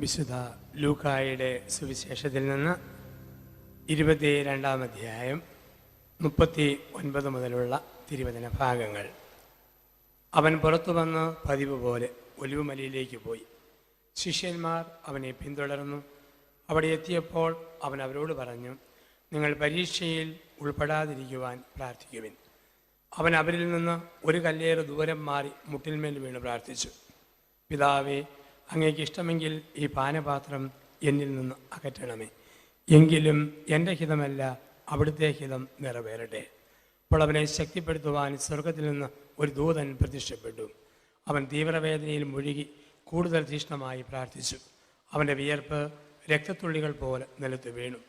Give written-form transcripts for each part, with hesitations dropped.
വിശുദ്ധ ലൂക്കായുടെ സുവിശേഷത്തിൽ നിന്ന് 22-ാം അധ്യായം 39 മുതലുള്ള തിരുവചന ഭാഗങ്ങൾ. അവൻ പുറത്തു വന്ന് പതിവ് പോലെ ഒലിവുമലയിലേക്ക് പോയി. ശിഷ്യന്മാർ അവനെ പിന്തുടർന്നു. അവിടെ എത്തിയപ്പോൾ അവൻ അവരോട് പറഞ്ഞു, നിങ്ങൾ പരീക്ഷയിൽ ഉൾപ്പെടാതിരിക്കുവാൻ പ്രാർത്ഥിക്കുവിൻ. അവൻ അവരിൽ നിന്ന് ഒരു കല്ലേറ് ദൂരം മാറി മുട്ടിന്മേൽ വീണ് പ്രാർത്ഥിച്ചു, പിതാവേ, അങ്ങേക്ക് ഇഷ്ടമെങ്കിൽ ഈ പാനപാത്രം എന്നിൽ നിന്ന് അകറ്റണമേ. എങ്കിലും എൻ്റെ ഹിതമല്ല, അവിടുത്തെ ഹിതം നിറവേറട്ടെ. അപ്പോൾ അവനെ ശക്തിപ്പെടുത്തുവാൻ സ്വർഗത്തിൽ നിന്ന് ഒരു ദൂതൻ പ്രത്യക്ഷപ്പെട്ടു. അവൻ തീവ്രവേദനയിൽ മുഴുകി കൂടുതൽ തീക്ഷ്ണമായി പ്രാർത്ഥിച്ചു. അവൻ്റെ വിയർപ്പ് രക്തത്തുള്ളികൾ പോലെ നിലത്ത് വീണു.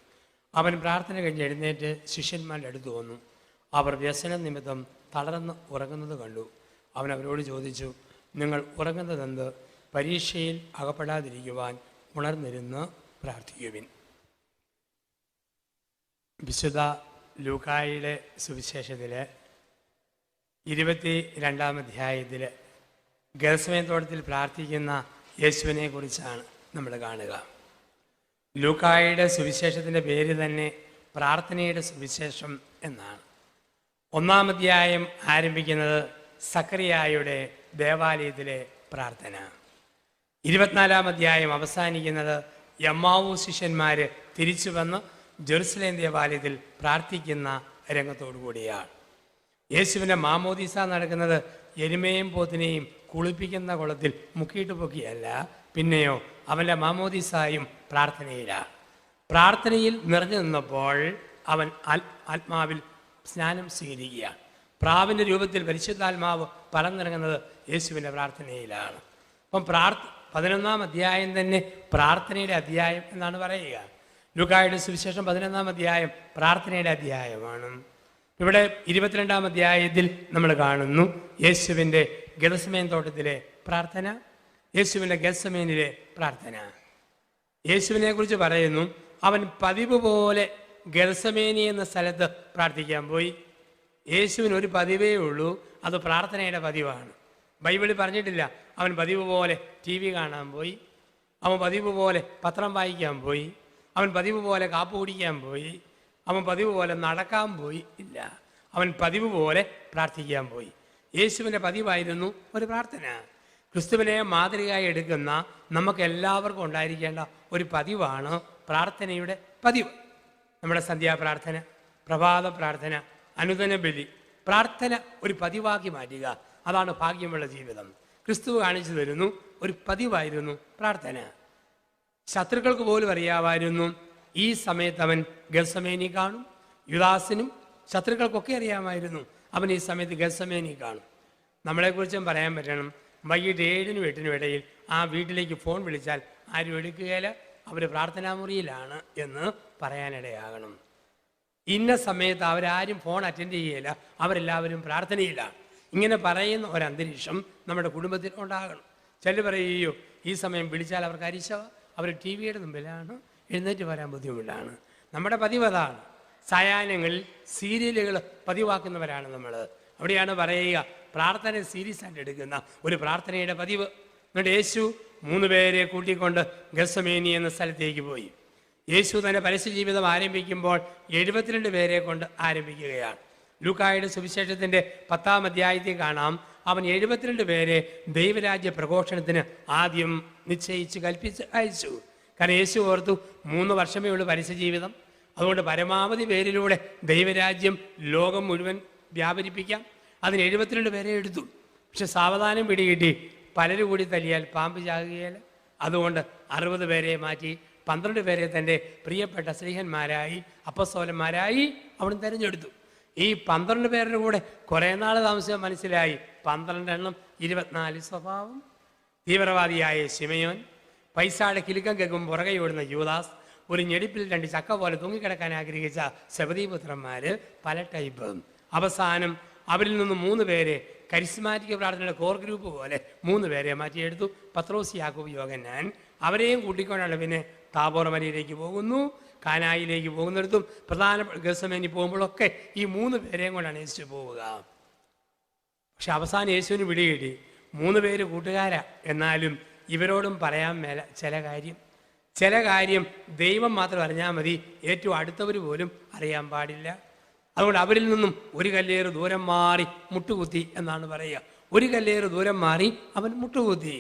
അവൻ പ്രാർത്ഥന കഴിഞ്ഞ് എഴുന്നേറ്റ് ശിഷ്യന്മാരുടെ അടുത്ത് വന്നു. അവർ വ്യസന നിമിത്തം തളർന്ന് ഉറങ്ങുന്നത് കണ്ടു. അവൻ അവരോട് ചോദിച്ചു, നിങ്ങൾ ഉറങ്ങുന്നതെന്ത്? പരീക്ഷയിൽ അകപ്പെടാതിരിക്കുവാൻ ഉണർന്നിരുന്ന് പ്രാർത്ഥിക്കുവിൻ. വിശുദ്ധ ലൂക്കായുടെ സുവിശേഷത്തിലെ 22-ാം അധ്യായത്തിൽ ഗെത്സമേൻ തോട്ടത്തിൽ പ്രാർത്ഥിക്കുന്ന യേശുവിനെ കുറിച്ചാണ് നമ്മൾ കാണുക. ലൂക്കായുടെ സുവിശേഷത്തിൻ്റെ പേര് തന്നെ പ്രാർത്ഥനയുടെ സുവിശേഷം എന്നാണ്. 1-ാം അധ്യായം ആരംഭിക്കുന്നത് സക്കറിയായുടെ ദേവാലയത്തിലെ പ്രാർത്ഥന. 24-ാം അധ്യായം അവസാനിക്കുന്നത് എമ്മാവൂസ് ശിഷ്യന്മാർ തിരിച്ചു വന്ന് ജെറുസലേം ദേവാലയത്തിൽ പ്രാർത്ഥിക്കുന്ന രംഗത്തോടു കൂടിയാണ്. യേശുവിൻ്റെ മാമോദീസ നടക്കുന്നത് എരുമയും പോത്തിനെയും കുളിപ്പിക്കുന്ന കുളത്തിൽ മുക്കിയിട്ട് പൊക്കിയല്ല, പിന്നെയോ അവൻ്റെ മാമോദീസായും പ്രാർത്ഥനയിലാണ്. പ്രാർത്ഥനയിൽ നിറഞ്ഞു നിന്നപ്പോൾ അവൻ ആത്മാവിൽ സ്നാനം സ്വീകരിക്കുകയാണ്. പ്രാവിൻ്റെ രൂപത്തിൽ പരിശുദ്ധാത്മാവ് പറന്നിറങ്ങുന്നത് യേശുവിൻ്റെ പ്രാർത്ഥനയിലാണ്. അപ്പം 11-ാം അധ്യായം തന്നെ പ്രാർത്ഥനയുടെ അധ്യായം എന്നാണ് പറയുക. ലൂക്കായുടെ സുവിശേഷം 11-ാം അധ്യായം പ്രാർത്ഥനയുടെ അധ്യായമാണ്. ഇവിടെ 22-ാം അധ്യായത്തിൽ നമ്മൾ കാണുന്നു യേശുവിൻ്റെ ഗെത്സമേൻ തോട്ടത്തിലെ പ്രാർത്ഥന, യേശുവിൻ്റെ ഗെത്സമേനിലെ പ്രാർത്ഥന. യേശുവിനെ കുറിച്ച് പറയുന്നു, അവൻ പതിവ് പോലെ ഗെത്സമേനി എന്ന സ്ഥലത്ത് പ്രാർത്ഥിക്കാൻ പോയി. യേശുവിന് ഒരു പതിവേ ഉള്ളൂ, അത് പ്രാർത്ഥനയുടെ പതിവാണ്. ബൈബിളിൽ പറഞ്ഞിട്ടില്ല അവൻ പതിവ് പോലെ TV കാണാൻ പോയി, അവൻ പതിവ് പോലെ പത്രം വായിക്കാൻ പോയി, അവൻ പതിവ് പോലെ കാപ്പ് കുടിക്കാൻ പോയി, അവൻ പതിവ് പോലെ നടക്കാൻ പോയി. ഇല്ല, അവൻ പതിവ് പോലെ പ്രാർത്ഥിക്കാൻ പോയി. യേശുവിൻ്റെ പതിവായിരുന്നു ഒരു പ്രാർത്ഥന. ക്രിസ്തുവിനെ മാതൃകയായി എടുക്കുന്ന നമുക്ക് എല്ലാവർക്കും ഉണ്ടായിരിക്കേണ്ട ഒരു പതിവാണ് പ്രാർത്ഥനയുടെ പതിവ്. നമ്മുടെ സന്ധ്യാപ്രാർത്ഥന, പ്രഭാത പ്രാർത്ഥന, അനുദിന ബലി, പ്രാർത്ഥന ഒരു പതിവാക്കി മാറ്റുക. അതാണ് ഭാഗ്യമുള്ള ജീവിതം. ക്രിസ്തു കാണിച്ചു തരുന്നു ഒരു പതിവായിരുന്നു പ്രാർത്ഥന. ശത്രുക്കൾക്ക് പോലും അറിയാമായിരുന്നു ഈ സമയത്ത് അവൻ ഗെത്സമേനി കാണും. യുദാസിനും ശത്രുക്കൾക്കൊക്കെ അറിയാമായിരുന്നു അവൻ ഈ സമയത്ത് ഗെത്സമേനി കാണും. നമ്മളെക്കുറിച്ചും പറയാൻ പറ്റണം, വൈകിട്ട് 7-നും 8-നും ഇടയിൽ ആ വീട്ടിലേക്ക് ഫോൺ വിളിച്ചാൽ ആരും എടുക്കുകയില്ല, അവർ പ്രാർത്ഥനാമുറിയിലാണ് എന്ന് പറയാനിടയാകണം. ഇന്ന സമയത്ത് അവരാരും ഫോൺ അറ്റൻഡ് ചെയ്യുകയില്ല, അവരെല്ലാവരും പ്രാർത്ഥനയിലാണ്. ഇങ്ങനെ പറയുന്ന ഒരന്തരീക്ഷം നമ്മുടെ കുടുംബത്തിൽ ഉണ്ടാകണം. ചിലർ പറയുകയോ ഈ സമയം വിളിച്ചാൽ അവർക്ക് അരിശവ, അവർ TV-യുടെ മുമ്പിലാണ്, എഴുന്നേറ്റ് വരാൻ ബുദ്ധിമുട്ടാണ്. നമ്മുടെ പതിവ് അതാണ്. സായാഹ്നങ്ങളിൽ സീരിയലുകൾ പതിവാക്കുന്നവരാണ് നമ്മൾ. അവിടെയാണ് പറയുക പ്രാർത്ഥന സീരിയസ് ആയിട്ട് എടുക്കുന്ന ഒരു പ്രാർത്ഥനയുടെ പതിവ്. എന്നിട്ട് യേശു 3 പേരെ കൂട്ടിക്കൊണ്ട് ഗെത്സമേനി എന്ന സ്ഥലത്തേക്ക് പോയി. യേശു തൻ്റെ പരസ്യ ജീവിതം ആരംഭിക്കുമ്പോൾ 72 പേരെ കൊണ്ട് ആരംഭിക്കുകയാണ്. ലൂക്കായുടെ സുവിശേഷത്തിൻ്റെ 10-ാം അധ്യായത്തിൽ കാണാം, അവൻ 72 പേരെ ദൈവരാജ്യ പ്രഘോഷണത്തിന് ആദ്യം നിശ്ചയിച്ച് കൽപ്പിച്ച് അയച്ചു. കാരണം യേശു ഓർത്തു 3 വർഷമേ ഉള്ളൂ പരസ്യ ജീവിതം, അതുകൊണ്ട് പരമാവധി പേരിലൂടെ ദൈവരാജ്യം ലോകം മുഴുവൻ വ്യാപരിപ്പിക്കാം. അതിന് 72 പേരെ എടുത്തു. പക്ഷെ സാവധാനം പിടികിട്ടി പലരും കൂടി തല്ലിയാൽ പാമ്പ് ചാകുകയില്ല. അതുകൊണ്ട് 60 പേരെ മാറ്റി 12 പേരെ തൻ്റെ പ്രിയപ്പെട്ട സ്ലീഹന്മാരായി അപ്പസ്തോലന്മാരായി അവൻ തിരഞ്ഞെടുത്തു. ഈ 12 പേരുടെ കൂടെ കുറേ നാൾ താമസിച്ചാൽ മനസ്സിലായി 12 എണ്ണം 24 സ്വഭാവം. തീവ്രവാദിയായ ശിമയോൻ, പൈസയുടെ കിലുക്കം കേൾക്കും പുറകെ ഓടുന്ന യൂദാസ്, ഒരു ഞെടിപ്പിൽ 2 ചക്ക പോലെ തൂങ്ങിക്കിടക്കാൻ ആഗ്രഹിച്ച സെബദീപുത്രന്മാർ, പല ടൈപ്പ്. അവസാനം അവരിൽ നിന്ന് 3 പേരെ കരിസ്മാറ്റിക് പ്രാർത്ഥനയുടെ കോർ ഗ്രൂപ്പ് പോലെ 3 പേരെ മാറ്റിയെടുത്തു. പത്രോസ്, യാക്കോബ്, യോഹന്നാൻ. അവരെയും കൂട്ടിക്കൊണ്ടാണ് പിന്നെ താബോർ മലയിലേക്ക് പോകുന്നു. കാനായിലേക്ക് പോകുന്നിടത്തും പ്രധാന ഗെത്സമേനി പോകുമ്പോഴൊക്കെ ഈ 3 പേരെയും കൊണ്ടാണ് യേശു പോവുക. പക്ഷെ അവസാനം യേശുവിന് പിടികിട്ടി 3 പേര് കൂട്ടുകാരാ, എന്നാലും ഇവരോടും പറയാൻ മേല ചില കാര്യം ദൈവം മാത്രം അറിഞ്ഞാൽ മതി, ഏറ്റവും അടുത്തവർ പോലും അറിയാൻ പാടില്ല. അതുകൊണ്ട് അവരിൽ നിന്നും ഒരു കല്ലേറ് ദൂരം മാറി മുട്ടുകുത്തി എന്നാണ് പറയുക. ഒരു കല്ലേറ് ദൂരം മാറി അവൻ മുട്ടുകുത്തി.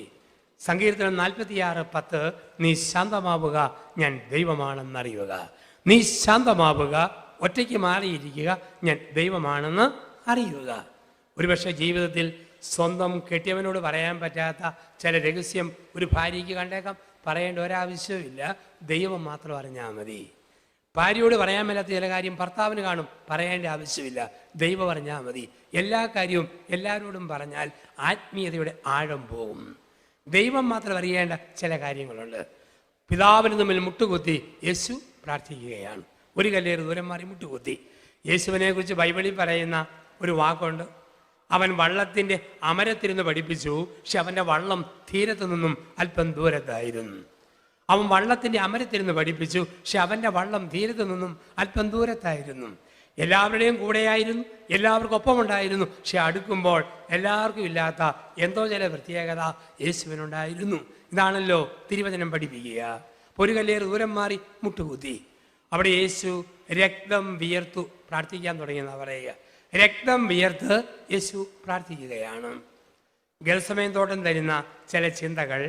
സങ്കീർത്തനം 46:10, നീ ശാന്തമാവുക, ഞാൻ ദൈവമാണെന്നറിയുക. നീ ശാന്തമാവുക, ഒറ്റയ്ക്ക് മാറിയിരിക്കുക, ഞാൻ ദൈവമാണെന്ന് അറിയുക. ഒരുപക്ഷെ ജീവിതത്തിൽ സ്വന്തം കെട്ടിയവനോട് പറയാൻ പറ്റാത്ത ചില രഹസ്യം ഒരു ഭാര്യയ്ക്ക് കണ്ടേക്കാം. പറയേണ്ട ഒരാവശ്യവുമില്ല, ദൈവം മാത്രം അറിഞ്ഞാൽ മതി. ഭാര്യയോട് പറയാൻ മേലാത്ത ചില കാര്യം ഭർത്താവിന് കാണും, പറയേണ്ട ആവശ്യമില്ല, ദൈവം അറിഞ്ഞാൽ മതി. എല്ലാ കാര്യവും എല്ലാവരോടും പറഞ്ഞാൽ ആത്മീയതയുടെ ആഴം പോകും. ദൈവം മാത്രം അറിയേണ്ട ചില കാര്യങ്ങളുണ്ട്. പിതാവിന് തമ്മിൽ മുട്ടുകുത്തി യേശു പ്രാർത്ഥിക്കുകയാണ്. ഒരു കല്ലേറ് ദൂരം മാറി മുട്ടുകുത്തി. യേശുവിനെ കുറിച്ച് ബൈബിളിൽ പറയുന്ന ഒരു വാക്കുണ്ട്, അവൻ വള്ളത്തിൻ്റെ അമരത്തിരുന്ന് പഠിപ്പിച്ചു, പക്ഷെ അവൻ്റെ വള്ളം തീരത്തു നിന്നും അല്പം ദൂരത്തായിരുന്നു. അവൻ വള്ളത്തിൻ്റെ അമരത്തിരുന്ന് പഠിപ്പിച്ചു, പക്ഷെ അവൻ്റെ വള്ളം തീരത്തു നിന്നും അല്പം ദൂരത്തായിരുന്നു. എല്ലാവരുടെയും കൂടെയായിരുന്നു, എല്ലാവർക്കും ഒപ്പമുണ്ടായിരുന്നു. പക്ഷെ അടുക്കുമ്പോൾ എല്ലാവർക്കും ഇല്ലാത്ത എന്തോ ചില പ്രത്യേകത യേശുവിനുണ്ടായിരുന്നു. ഇതാണല്ലോ തിരുവചനം പഠിപ്പിക്കുക. ഒരു കല്ലേറ് ദൂരം മാറി മുട്ടുകുത്തി. അവിടെ യേശു രക്തം വിയർത്തു പ്രാർത്ഥിക്കാൻ തുടങ്ങിയെന്നാ പറയുക. രക്തം വിയർത്ത് യേശു പ്രാർത്ഥിക്കുകയാണ്. ഗത്സമേൻ തോട്ടം തരുന്ന ചില ചിന്തകൾ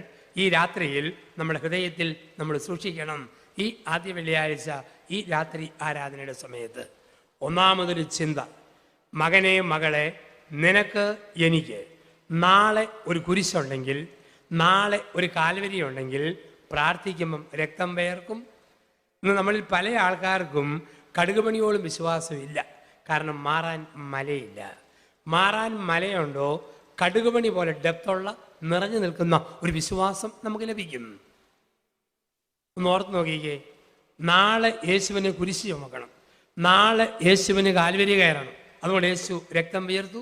ഈ രാത്രിയിൽ നമ്മുടെ ഹൃദയത്തിൽ നമ്മൾ സൂക്ഷിക്കണം. ഈ ആദ്യ വെള്ളിയാഴ്ച ഈ രാത്രി ആരാധനയുടെ സമയത്ത് ഒന്നാമതൊരു ചിന്ത, മകനെ മകളെ, നിനക്ക് എനിക്ക് നാളെ ഒരു കുരിശുണ്ടെങ്കിൽ, നാളെ ഒരു കാൽവരി ഉണ്ടെങ്കിൽ പ്രാർത്ഥിക്കുമ്പം രക്തം വേർക്കും. ഇന്ന് നമ്മളിൽ പല ആൾക്കാർക്കും കടുകുപണിയോളം വിശ്വാസമില്ല. കാരണം മാറാൻ മലയില്ല. മാറാൻ മലയുണ്ടോ, കടുകുപണി പോലെ ഡെപ്തുള്ള നിറഞ്ഞു നിൽക്കുന്ന ഒരു വിശ്വാസം നമുക്ക് ലഭിക്കും. ഒന്ന് ഓർത്ത് നോക്കിക്കേ, നാളെ യേശുവിന് കുരിശ് ചുമക്കണം, നാളെ യേശുവിന് കാൽവരി കയറണം. അതുകൊണ്ട് യേശു രക്തം വിയർത്തു.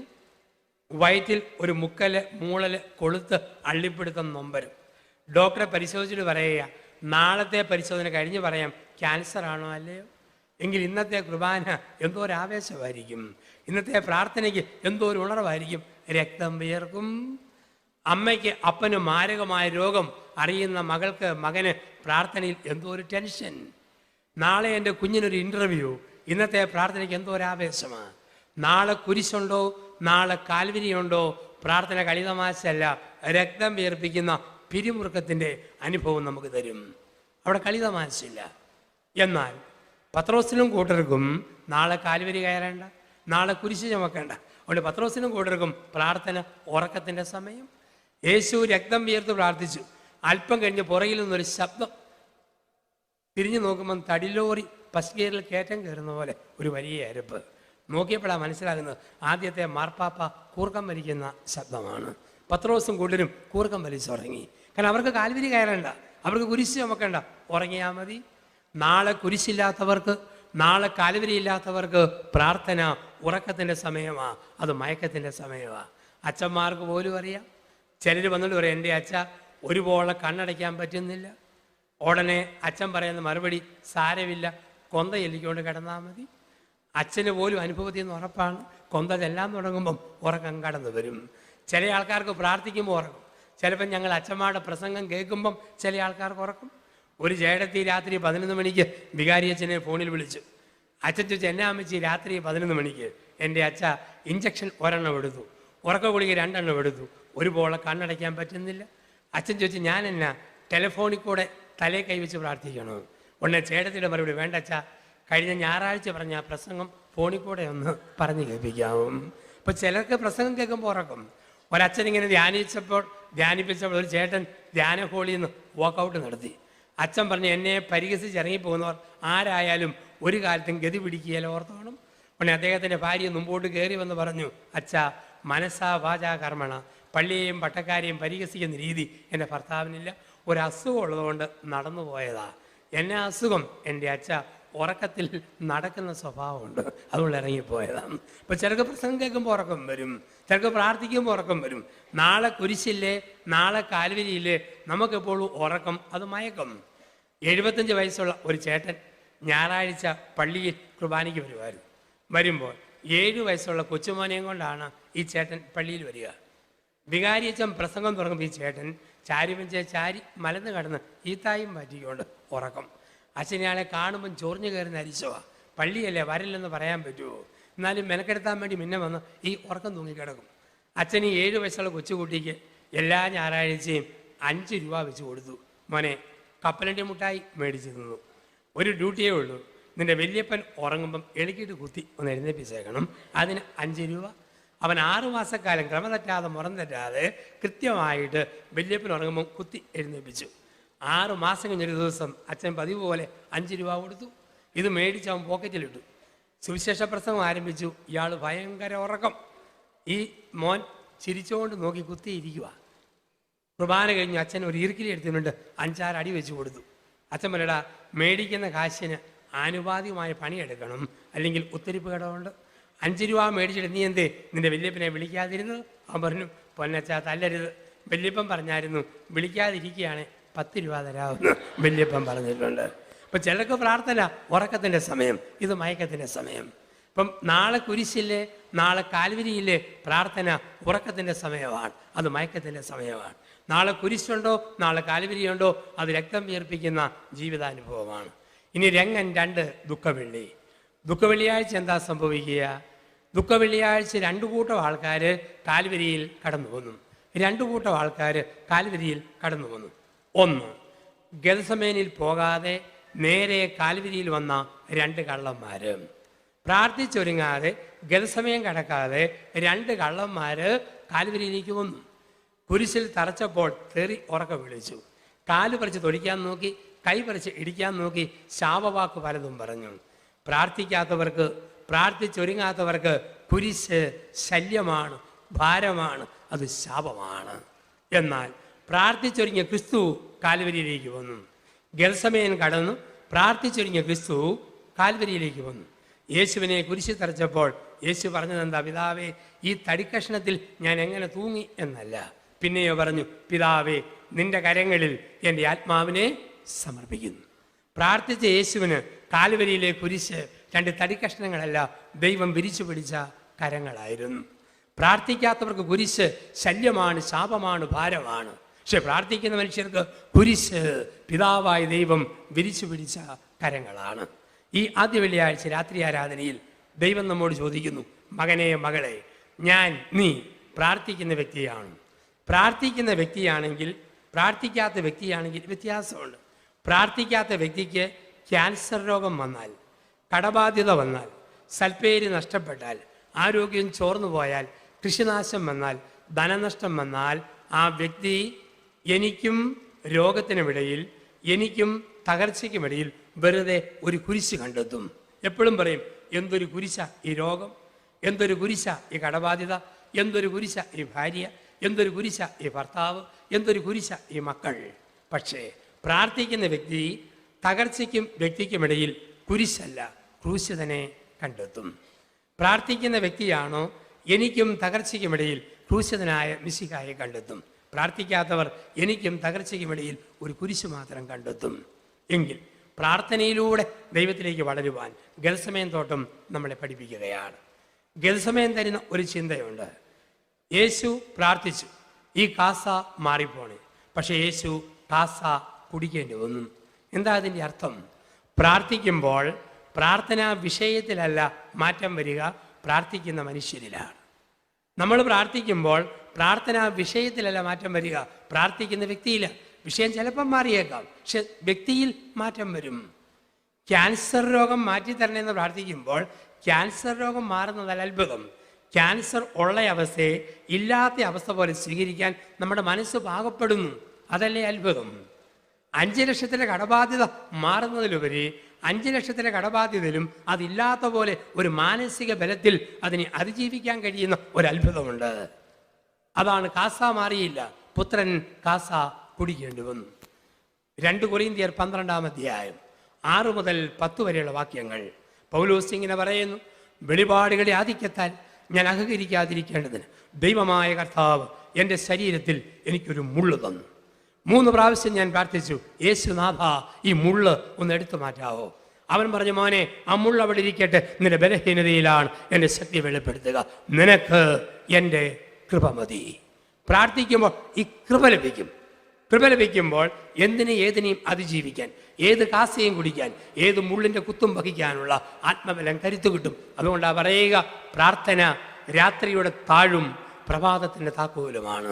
വയറ്റിൽ ഒരു മുക്കല് മൂളല് കൊളുത്ത് അള്ളിപ്പിടുത്തം നൊമ്പരും. ഡോക്ടറെ പരിശോധിച്ചിട്ട് പറയുക, നാളത്തെ പരിശോധന കഴിഞ്ഞ് പറയാം ക്യാൻസർ ആണോ അല്ലയോ. എങ്കിൽ ഇന്നത്തെ കുർബാന എന്തോ ഒരു ആവേശമായിരിക്കും, ഇന്നത്തെ പ്രാർത്ഥനയ്ക്ക് എന്തോ ഒരു ഉണർവായിരിക്കും. രക്തം വിയർക്കും. അമ്മയ്ക്ക് അപ്പന് മാരകമായ രോഗം അറിയുന്ന മകൾക്ക് മകന് പ്രാർത്ഥനയിൽ എന്തോ ഒരു ടെൻഷൻ. നാളെ എൻ്റെ കുഞ്ഞിനൊരു ഇൻ്റർവ്യൂ, ഇന്നത്തെ പ്രാർത്ഥനയ്ക്ക് എന്തോ ഒരു ആവേശമാണ്. നാളെ കുരിശുണ്ടോ, നാളെ കാൽവരിയുണ്ടോ, പ്രാർത്ഥന കളിതമാശല്ല, രക്തം വിയർപ്പിക്കുന്ന പിരിമുറുക്കത്തിൻ്റെ അനുഭവം നമുക്ക് തരും. അവിടെ കളിതമാശയില്ല. എന്നാൽ പത്രോസിനും കൂട്ടർക്കും നാളെ കാൽവരി കയറേണ്ട, നാളെ കുരിശ് ചുമക്കേണ്ട. അതുകൊണ്ട് പത്രോസിനും കൂട്ടർക്കും പ്രാർത്ഥന ഉറക്കത്തിൻ്റെ സമയം. യേശു രക്തം വിയർത്ത് പ്രാർത്ഥിച്ചു. അല്പം കഴിഞ്ഞ് പുറകിൽ നിന്നൊരു ശബ്ദം. തിരിഞ്ഞു നോക്കുമ്പം തടിലോറി പശ്ചീരിൽ കയറ്റം കയറുന്ന പോലെ ഒരു വലിയ അരപ്പ്. നോക്കിയപ്പോഴാണ് മനസ്സിലാകുന്നത് ആദ്യത്തെ മാർപ്പാപ്പ കൂർക്കം വലിക്കുന്ന ശബ്ദമാണ്. പത്രോസും കൂട്ടരും കൂർക്കം വലിച്ചുറങ്ങി. കാരണം അവർക്ക് കാൽവരി കയറേണ്ട, അവർക്ക് കുരിശ് ചുമക്കേണ്ട, ഉറങ്ങിയാൽ മതി. നാളെ കുരിശില്ലാത്തവർക്ക്, നാളെ കാൽവരി ഇല്ലാത്തവർക്ക് പ്രാർത്ഥന ഉറക്കത്തിൻ്റെ സമയമാണ്, അത് മയക്കത്തിൻ്റെ സമയമാണ്. അച്ഛന്മാർക്ക് പോലും അറിയാം. ചിലർ വന്നിട്ട് പറയും, എൻ്റെ അച്ഛ ഒരുപോലെ കണ്ണടയ്ക്കാൻ പറ്റുന്നില്ല. ഉടനെ അച്ഛൻ പറയുന്ന മറുപടി, സാരമില്ല, കൊന്ത ചൊല്ലിക്കൊണ്ട് കിടന്നാൽ മതി. അച്ഛന് പോലും അനുഭവത്തിൽ നിന്ന് ഉറപ്പാണ്, കൊന്ത ചെല്ലാൻ തുടങ്ങുമ്പം ഉറക്കം കടന്നു വരും. ചില ആൾക്കാർക്ക് പ്രാർത്ഥിക്കുമ്പോൾ ഉറക്കും. ചിലപ്പം ഞങ്ങൾ അച്ഛന്മാരുടെ പ്രസംഗം കേൾക്കുമ്പം ചില ആൾക്കാർക്ക് ഉറക്കും. ഒരു ചേട്ടത്തി രാത്രി 11 മണിക്ക് വികാരി അച്ഛനെ ഫോണിൽ വിളിച്ചു. അച്ഛൻ ചോദിച്ചു, എന്നാ അമ്മച്ചി രാത്രി 11 മണിക്ക്? എൻ്റെ അച്ഛ ഇഞ്ചക്ഷൻ 1 എണ്ണം എടുത്തു, ഉറക്ക ഗുളിക 2 എണ്ണം എടുത്തു, ഒരുപോലെ കണ്ണടയ്ക്കാൻ പറ്റുന്നില്ല. അച്ഛൻ ചോദിച്ചു, ഞാൻ എന്നാ ടെലിഫോണിൽ കൂടെ തലേ കൈവച്ച് പ്രാർത്ഥിക്കണോ? ഉടനെ ചേട്ടത്തിയുടെ മറുപടി, വേണ്ട അച്ഛാ, കഴിഞ്ഞ ഞായറാഴ്ച പറഞ്ഞ ആ പ്രസംഗം ഫോണിൽ കൂടെ ഒന്ന് പറഞ്ഞു കേൾപ്പിക്കാവും. അപ്പോൾ ചിലർക്ക് പ്രസംഗം കേൾക്കുമ്പോൾ ഉറക്കും. ഒരച്ഛനിങ്ങനെ ധ്യാനിപ്പിച്ചപ്പോൾ ഒരു ചേട്ടൻ ധ്യാന ഹോളിൽ നിന്ന് വാക്കൗട്ട് നടത്തി. അച്ഛൻ പറഞ്ഞു, എന്നെ പരിഹസിച്ച് ഇറങ്ങിപ്പോകുന്നവർ ആരായാലും ഒരു കാലത്തും ഗതി പിടിക്കുകയല്ല, ഓർത്തോണം. ഉടനെ അദ്ദേഹത്തിൻ്റെ ഭാര്യ മുമ്പോട്ട് കയറി വന്ന് പറഞ്ഞു, അച്ഛാ, മനസ്സാ വാചാ കർമ്മണ, പള്ളിയെയും പട്ടക്കാരെയും പരിഹസിക്കുന്ന രീതി എൻ്റെ ഭർത്താവിനില്ല. ഒരു അസുഖം ഉള്ളതുകൊണ്ട് നടന്നു പോയതാ. എന്നെ അസുഖം, എൻ്റെ അച്ഛ ഉറക്കത്തിൽ നടക്കുന്ന സ്വഭാവമുണ്ട്, അതുകൊണ്ട് ഇറങ്ങിപ്പോയതാണ്. ഇപ്പം ചിലർക്ക് പ്രസംഗം കേൾക്കുമ്പോൾ ഉറക്കം വരും, ചിലർക്ക് പ്രാർത്ഥിക്കുമ്പോൾ ഉറക്കം വരും. നാളെ കുരിശില്ലേ, നാളെ കാൽവരിയില്ലേ, നമുക്കെപ്പോഴും ഉറക്കം, അത് മയക്കം. 75 വയസ്സുള്ള ഒരു ചേട്ടൻ ഞായറാഴ്ച പള്ളിയിൽ കുർബാനയ്ക്ക് വരുമായിരുന്നു. വരുമ്പോൾ 7 വയസ്സുള്ള കൊച്ചുമോനെയും കൊണ്ടാണ് ഈ ചേട്ടൻ പള്ളിയിൽ വരിക. വികാരിയച്ഛൻ പ്രസംഗം തുടങ്ങുമ്പോൾ ഈ ചേട്ടൻ ചാരി വെച്ച് ചാരി മലന്ന് കടന്ന് ഈത്തായും മാറ്റിക്കൊണ്ട് ഉറക്കം. അച്ഛനെയാളെ കാണുമ്പം ചൊറിഞ്ഞു കയറി നരിച്ചവാ. പള്ളിയല്ലേ, വരില്ലെന്ന് പറയാൻ പറ്റുമോ? എന്നാലും മെനക്കെടുത്താൻ വേണ്ടി മുന്നേ വന്ന് ഈ ഉറക്കം തൂങ്ങിക്കിടക്കും. അച്ഛൻ ഈ 7 വയസ്സുള്ള കൊച്ചുകുട്ടിക്ക് എല്ലാ ഞായറാഴ്ചയും 5 രൂപ വെച്ച് കൊടുത്തു. മോനെ, കപ്പലണ്ടി മുട്ടായി മേടിച്ച് തിന്നു. ഒരു ഡ്യൂട്ടിയേ ഉള്ളൂ, നിൻ്റെ വല്യപ്പൻ ഉറങ്ങുമ്പം എളുക്കിയിട്ട് കുത്തി ഒന്ന് എഴുന്നേപ്പിച്ചേക്കണം. അതിന് 5 രൂപ. അവൻ 6 മാസക്കാലം ക്രമം തെറ്റാതെ മുറം തെറ്റാതെ കൃത്യമായിട്ട് വല്യപ്പൻ ഉറങ്ങുമ്പം കുത്തി എഴുന്നേപ്പിച്ചു. 6 മാസം കഴിഞ്ഞൊരു ദിവസം അച്ഛൻ പതിവ് പോലെ 5 രൂപ കൊടുത്തു. ഇത് മേടിച്ച് അവൻ പോക്കറ്റിലിട്ടു. സുവിശേഷ പ്രസംഗം ആരംഭിച്ചു. ഇയാൾ ഭയങ്കര ഉറക്കം. ഈ മോൻ ചിരിച്ചുകൊണ്ട് നോക്കി കുത്തിയിരിക്കുക. കുർബാന കഴിഞ്ഞ് അച്ഛൻ ഒരു ഇറുക്കിലി എടുത്തിട്ടുണ്ട്, 5-6 അടി വെച്ച് കൊടുത്തു. അച്ഛൻ പറയടാ, മേടിക്കുന്ന കാശിന് ആനുപാതികമായ പണിയെടുക്കണം, അല്ലെങ്കിൽ ഒത്തിരിപ്പ് കടമുണ്ട്. 5 രൂപ മേടിച്ചിട്ട് നീ എന്തേ നിൻ്റെ വല്യപ്പനെ വിളിക്കാതിരുന്നത്? അവൻ പറഞ്ഞു, പൊന്നച്ചാ തല്ലരുത്, വല്യപ്പൻ പറഞ്ഞായിരുന്നു വിളിക്കാതിരിക്കുകയാണ് 10 രൂപ തരാമെന്ന് വല്യപ്പൻ പറഞ്ഞിട്ടുണ്ട്. ഇപ്പം ചിലർക്ക് പ്രാർത്ഥന ഉറക്കത്തിൻ്റെ സമയം, ഇത് മയക്കത്തിൻ്റെ സമയം. ഇപ്പം നാളെ കുരിശില്ലേ, നാളെ കാൽവരിയില്ലേ, പ്രാർത്ഥന ഉറക്കത്തിൻ്റെ സമയമാണ്, അത് മയക്കത്തിൻ്റെ സമയമാണ്. നാളെ കുരിശുണ്ടോ, നാളെ കാൽവരിയുണ്ടോ, അത് രക്തം വിയർപ്പിക്കുന്ന ജീവിതാനുഭവമാണ്. ഇനി രംഗൻ 2, ദുഃഖവെള്ളി. ദുഃഖവെള്ളിയാഴ്ച എന്താ സംഭവിക്കുക? ദുഃഖവെള്ളിയാഴ്ച 2 കൂട്ടം ആൾക്കാർ കാൽവരിയിൽ കടന്നു വന്നു. 2 കൂട്ടം ആൾക്കാർ കാൽവരിയിൽ കടന്നു വന്നു. ഒന്ന്, ഗെത്സമേനിൽ പോകാതെ നേരെ കാൽവരിയിൽ വന്ന 2 കള്ളന്മാർ. പ്രാർത്ഥിച്ചൊരുങ്ങാതെ ഗെത്സമയം കടക്കാതെ 2 കള്ളന്മാർ കാൽവരിയിലേക്ക് വന്നു. കുരിശിൽ തറച്ചപ്പോൾ തെറി ഉറക്കം വിളിച്ചു. കാല് പറിച്ച് തൊടിക്കാൻ നോക്കി, കൈ പറിച്ച് ഇടിക്കാൻ നോക്കി, ശാപവാക്ക് പലതും പറഞ്ഞു. പ്രാർത്ഥിക്കാത്തവർക്ക്, പ്രാർത്ഥിച്ചൊരുങ്ങാത്തവർക്ക് കുരിശ് ശല്യമാണ്, ഭാരമാണ്, അത് ശാപമാണ്. എന്നാൽ പ്രാർത്ഥിച്ചൊരുങ്ങിയ ക്രിസ്തു കാൽവരിയിലേക്ക് വന്നു. ഗെത്സമേൻ കടന്നു, പ്രാർത്ഥിച്ചൊരുങ്ങിയ ക്രിസ്തു കാൽവരിയിലേക്ക് വന്നു. യേശുവിനെ കുരിശിൽ തറച്ചപ്പോൾ യേശു പറഞ്ഞതെന്താ? പിതാവേ, ഈ തടിക്കഷ്ണത്തിൽ ഞാൻ എങ്ങനെ തൂങ്ങി എന്നല്ല, പിന്നെയോ പറഞ്ഞു, പിതാവേ, നിന്റെ കരങ്ങളിൽ എൻ്റെ ആത്മാവിനെ സമർപ്പിക്കുന്നു. പ്രാർത്ഥിച്ച യേശുവിന് കാൽവരിയിലെ കുരിശ് 2 തടിക്കഷ്ണങ്ങളല്ല, ദൈവം വിരിച്ചു പിടിച്ച കരങ്ങളായിരുന്നു. പ്രാർത്ഥിക്കാത്തവർക്ക് കുരിശ് ശല്യമാണ്, ശാപമാണ്, ഭാരമാണ്. പക്ഷെ പ്രാർത്ഥിക്കുന്ന മനുഷ്യർക്ക് കുരിശ് പിതാവായ ദൈവം വിരിച്ചു പിടിച്ച കരങ്ങളാണ്. ഈ ആദ്യ വെള്ളിയാഴ്ച രാത്രി ആരാധനയിൽ ദൈവം നമ്മോട് ചോദിക്കുന്നു, മകനെ, മകളെ, നീ പ്രാർത്ഥിക്കുന്ന വ്യക്തിയാണ്. പ്രാർത്ഥിക്കുന്ന വ്യക്തിയാണെങ്കിൽ, പ്രാർത്ഥിക്കാത്ത വ്യക്തിയാണെങ്കിൽ വ്യത്യാസമുണ്ട്. പ്രാർത്ഥിക്കാത്ത വ്യക്തിക്ക് ക്യാൻസർ രോഗം വന്നാൽ, കടബാധ്യത വന്നാൽ, സൽപ്പേര് നഷ്ടപ്പെട്ടാൽ, ആരോഗ്യം ചോർന്നു പോയാൽ, കൃഷിനാശം വന്നാൽ, ധനനഷ്ടം വന്നാൽ, ആ വ്യക്തി എനിക്കും രോഗത്തിനുമിടയിൽ, എനിക്കും തകർച്ചയ്ക്കുമിടയിൽ വെറുതെ ഒരു കുരിശ് കണ്ടെത്തും. എപ്പോഴും പറയും, എന്തൊരു കുരിശ ഈ രോഗം, എന്തൊരു കുരിശ ഈ കടബാധ്യത, എന്തൊരു കുരിശ ഈ ഭാര്യ, എന്തൊരു കുരിശ ഈ ഭർത്താവ്, എന്തൊരു കുരിശ ഈ മക്കൾ. പക്ഷേ പ്രാർത്ഥിക്കുന്ന വ്യക്തി തകർച്ചയ്ക്കും വ്യക്തിക്കുമിടയിൽ കുരിശല്ല, ക്രൂശിതനെ കണ്ടെത്തും. പ്രാർത്ഥിക്കുന്ന വ്യക്തിയാണോ എനിക്കും തകർച്ചയ്ക്കുമിടയിൽ ക്രൂശിതനായ മിശിഹായെ കണ്ടെത്തും. പ്രാർത്ഥിക്കാത്തവർ എനിക്കും തകർച്ചയ്ക്കുമിടയിൽ ഒരു കുരിശ് മാത്രം കണ്ടെത്തും. എങ്കിൽ പ്രാർത്ഥനയിലൂടെ ദൈവത്തിലേക്ക് വളരുവാൻ ഗെത്സമേൻ തോട്ടം നമ്മളെ പഠിപ്പിക്കുകയാണ്. ഗെത്സമേൻ തരുന്ന ഒരു ചിന്തയുണ്ട്. യേശു പ്രാർത്ഥിച്ചു, ഈ കാസ മാറിപ്പോണേ. പക്ഷേ യേശു കാസ കുടിക്കേണ്ടി വന്നു. എന്താ അതിൻ്റെ അർത്ഥം? പ്രാർത്ഥിക്കുമ്പോൾ പ്രാർത്ഥനാ വിഷയത്തിലല്ല മാറ്റം വരിക, പ്രാർത്ഥിക്കുന്ന മനുഷ്യരിലാണ്. നമ്മൾ പ്രാർത്ഥിക്കുമ്പോൾ പ്രാർത്ഥനാ വിഷയത്തിലല്ല മാറ്റം വരിക, പ്രാർത്ഥിക്കുന്ന വ്യക്തിയില്ല. വിഷയം ചിലപ്പം മാറിയേക്കാം, പക്ഷെ വ്യക്തിയിൽ മാറ്റം വരും. ക്യാൻസർ രോഗം മാറ്റിത്തരണമെന്ന് പ്രാർത്ഥിക്കുമ്പോൾ ക്യാൻസർ രോഗം മാറുന്നതല്ല അത്ഭുതം. ക്യാൻസർ ഉള്ള അവസ്ഥയെ ഇല്ലാത്ത അവസ്ഥ പോലെ സ്വീകരിക്കാൻ നമ്മുടെ മനസ്സ് പാകപ്പെടുന്നു, അതല്ലേ അത്ഭുതം. 5 ലക്ഷത്തിൻ്റെ കടബാധ്യത മാറുന്നതിലുപരി 5 ലക്ഷത്തിൻ്റെ കടബാധ്യതയിലും അതില്ലാത്ത പോലെ ഒരു മാനസിക ബലത്തിൽ അതിനെ അതിജീവിക്കാൻ കഴിയുന്ന ഒരു അത്ഭുതമുണ്ട്. അതാണ് കാസ മാറിയില്ല, പുത്രൻ കാസ കുടിക്കേണ്ടി വന്നു. 2 കൊരിന്ത്യർ 12-ാം അധ്യായം 6 മുതൽ 10 വരെയുള്ള വാക്യങ്ങൾ പൗലോസ് ഇങ്ങനെ പറയുന്നു. വെളിപാടുകളുടെ ആധിക്യത്താൽ ഞാൻ അഹങ്കരിക്കാതിരിക്കേണ്ടതിന് ദൈവമായ കർത്താവ് എൻ്റെ ശരീരത്തിൽ എനിക്കൊരു മുള്ള് തന്നു. 3 പ്രാവശ്യം ഞാൻ പ്രാർത്ഥിച്ചു, യേശുനാഥ, ഈ മുള്ള് ഒന്ന് എടുത്തു മാറ്റാവോ? അവൻ പറഞ്ഞു, മോനെ, ആ മുള്ള അവിടെ ഇരിക്കട്ടെ, നിന്റെ ബലഹീനതയിലാണ് എൻ്റെ ശക്തി വെളിപ്പെടുത്തുക, നിനക്ക് എൻ്റെ കൃപ മതി. പ്രാർത്ഥിക്കുമ്പോൾ ഈ കൃപ ലഭിക്കും. കൃപ ലഭിക്കുമ്പോൾ എന്തിനെ ഏതിനെയും അതിജീവിക്കാൻ, ഏത് കാസയും കുടിക്കാൻ, ഏത് മുള്ളിൻ്റെ കുത്തും വഹിക്കാനുള്ള ആത്മബലം കരുത്തു കിട്ടും. അതുകൊണ്ടാണ് പറയുക, പ്രാർത്ഥന രാത്രിയുടെ താഴും പ്രഭാതത്തിൻ്റെ താക്കോലുമാണ്.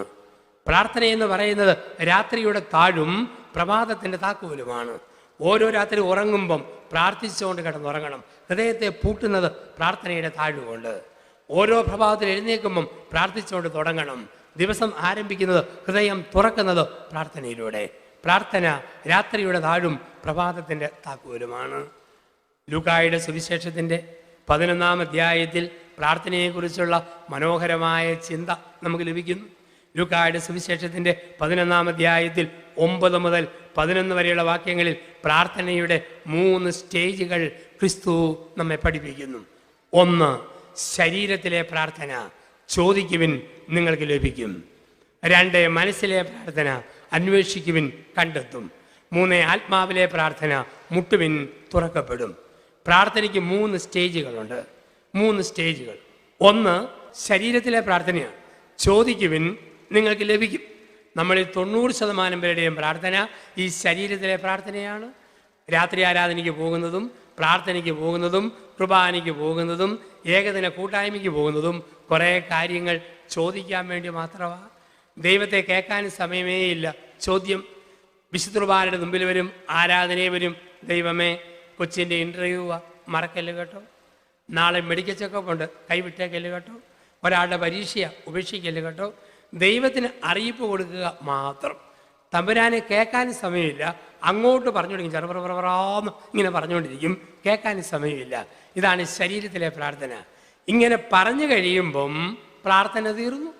പ്രാർത്ഥന എന്ന് പറയുന്നത് രാത്രിയുടെ താഴും പ്രഭാതത്തിൻ്റെ താക്കോലുമാണ്. ഓരോ രാത്രി ഉറങ്ങുമ്പം പ്രാർത്ഥിച്ചുകൊണ്ട് കിടന്നുറങ്ങണം. ഹൃദയത്തെ പൂട്ടുന്നത് പ്രാർത്ഥനയുടെ താഴുകൊണ്ട്. ഓരോ പ്രഭാതത്തിൽ എഴുന്നേൽക്കുമ്പം പ്രാർത്ഥിച്ചുകൊണ്ട് തുടങ്ങണം. ദിവസം ആരംഭിക്കുന്നത്, ഹൃദയം തുറക്കുന്നത് പ്രാർത്ഥനയിലൂടെ. പ്രാർത്ഥന രാത്രിയുടെ താഴും പ്രഭാതത്തിൻ്റെ താക്കോലുമാണ്. ലൂക്കായുടെ സുവിശേഷത്തിൻ്റെ 11-ാം അധ്യായത്തിൽ പ്രാർത്ഥനയെക്കുറിച്ചുള്ള മനോഹരമായ ചിന്ത നമുക്ക് ലഭിക്കുന്നു. ലൂക്കായുടെ സുവിശേഷത്തിൻ്റെ 11-ാം അധ്യായത്തിൽ 9 മുതൽ 11 വരെയുള്ള വാക്യങ്ങളിൽ പ്രാർത്ഥനയുടെ 3 സ്റ്റേജുകൾ ക്രിസ്തു നമ്മെ പഠിപ്പിക്കുന്നു. 1, ശരീരത്തിലെ പ്രാർത്ഥന, ചോദിക്കുവിൻ നിങ്ങൾക്ക് ലഭിക്കും. 2, മനസ്സിലെ പ്രാർത്ഥന, അന്വേഷിക്കുവിൻ കണ്ടെത്തും. 3, ആത്മാവിലെ പ്രാർത്ഥന, മുട്ടുവിൻ തുറക്കപ്പെടും. പ്രാർത്ഥനയ്ക്ക് 3 സ്റ്റേജുകളുണ്ട്. 3 സ്റ്റേജുകൾ. 1, ശരീരത്തിലെ പ്രാർത്ഥനയാണ്. ചോദിക്കുവിൻ നിങ്ങൾക്ക് ലഭിക്കും. നമ്മളിൽ 90% പേരുടെയും പ്രാർത്ഥന ഈ ശരീരത്തിലെ പ്രാർത്ഥനയാണ്. രാത്രി ആരാധനയ്ക്ക് പോകുന്നതും പ്രാർത്ഥനയ്ക്ക് പോകുന്നതും കുർബാനയ്ക്ക് പോകുന്നതും ഏകദിന കൂട്ടായ്മയ്ക്ക് പോകുന്നതും കുറേ കാര്യങ്ങൾ ചോദിക്കാൻ വേണ്ടി മാത്രമാണ്. ദൈവത്തെ കേൾക്കാൻ സമയമേ ഇല്ല. ചോദ്യം. വിശുദ്ധ കുർബാനയുടെ മുമ്പിൽ വരും, ആരാധനയെ വരും. ദൈവമേ, കൊച്ചിൻ്റെ ഇൻ്റർവ്യൂ മറക്കല്ല് കേട്ടോ, നാളെ മെഡിക്കൽ ചെക്കപ്പ് ഉണ്ട്, കൈവിട്ടേക്കല്ല് കേട്ടോ, ഒരാളുടെ പരീക്ഷയാണ്, ഉപേക്ഷിക്കല്ല് കേട്ടോ. ദൈവത്തിന് അറിയിപ്പ് കൊടുക്കുക മാത്രം. തമ്പുരാനെ കേൾക്കാനും സമയമില്ല. അങ്ങോട്ട് പറഞ്ഞുകൊണ്ടിരിക്കും, ചെറുപ്രപ്രാന്ന് ഇങ്ങനെ പറഞ്ഞുകൊണ്ടിരിക്കും, കേൾക്കാനും സമയമില്ല. ഇതാണ് ശരീരത്തിലെ പ്രാർത്ഥന. ഇങ്ങനെ പറഞ്ഞു കഴിയുമ്പം പ്രാർത്ഥന തീർന്നു.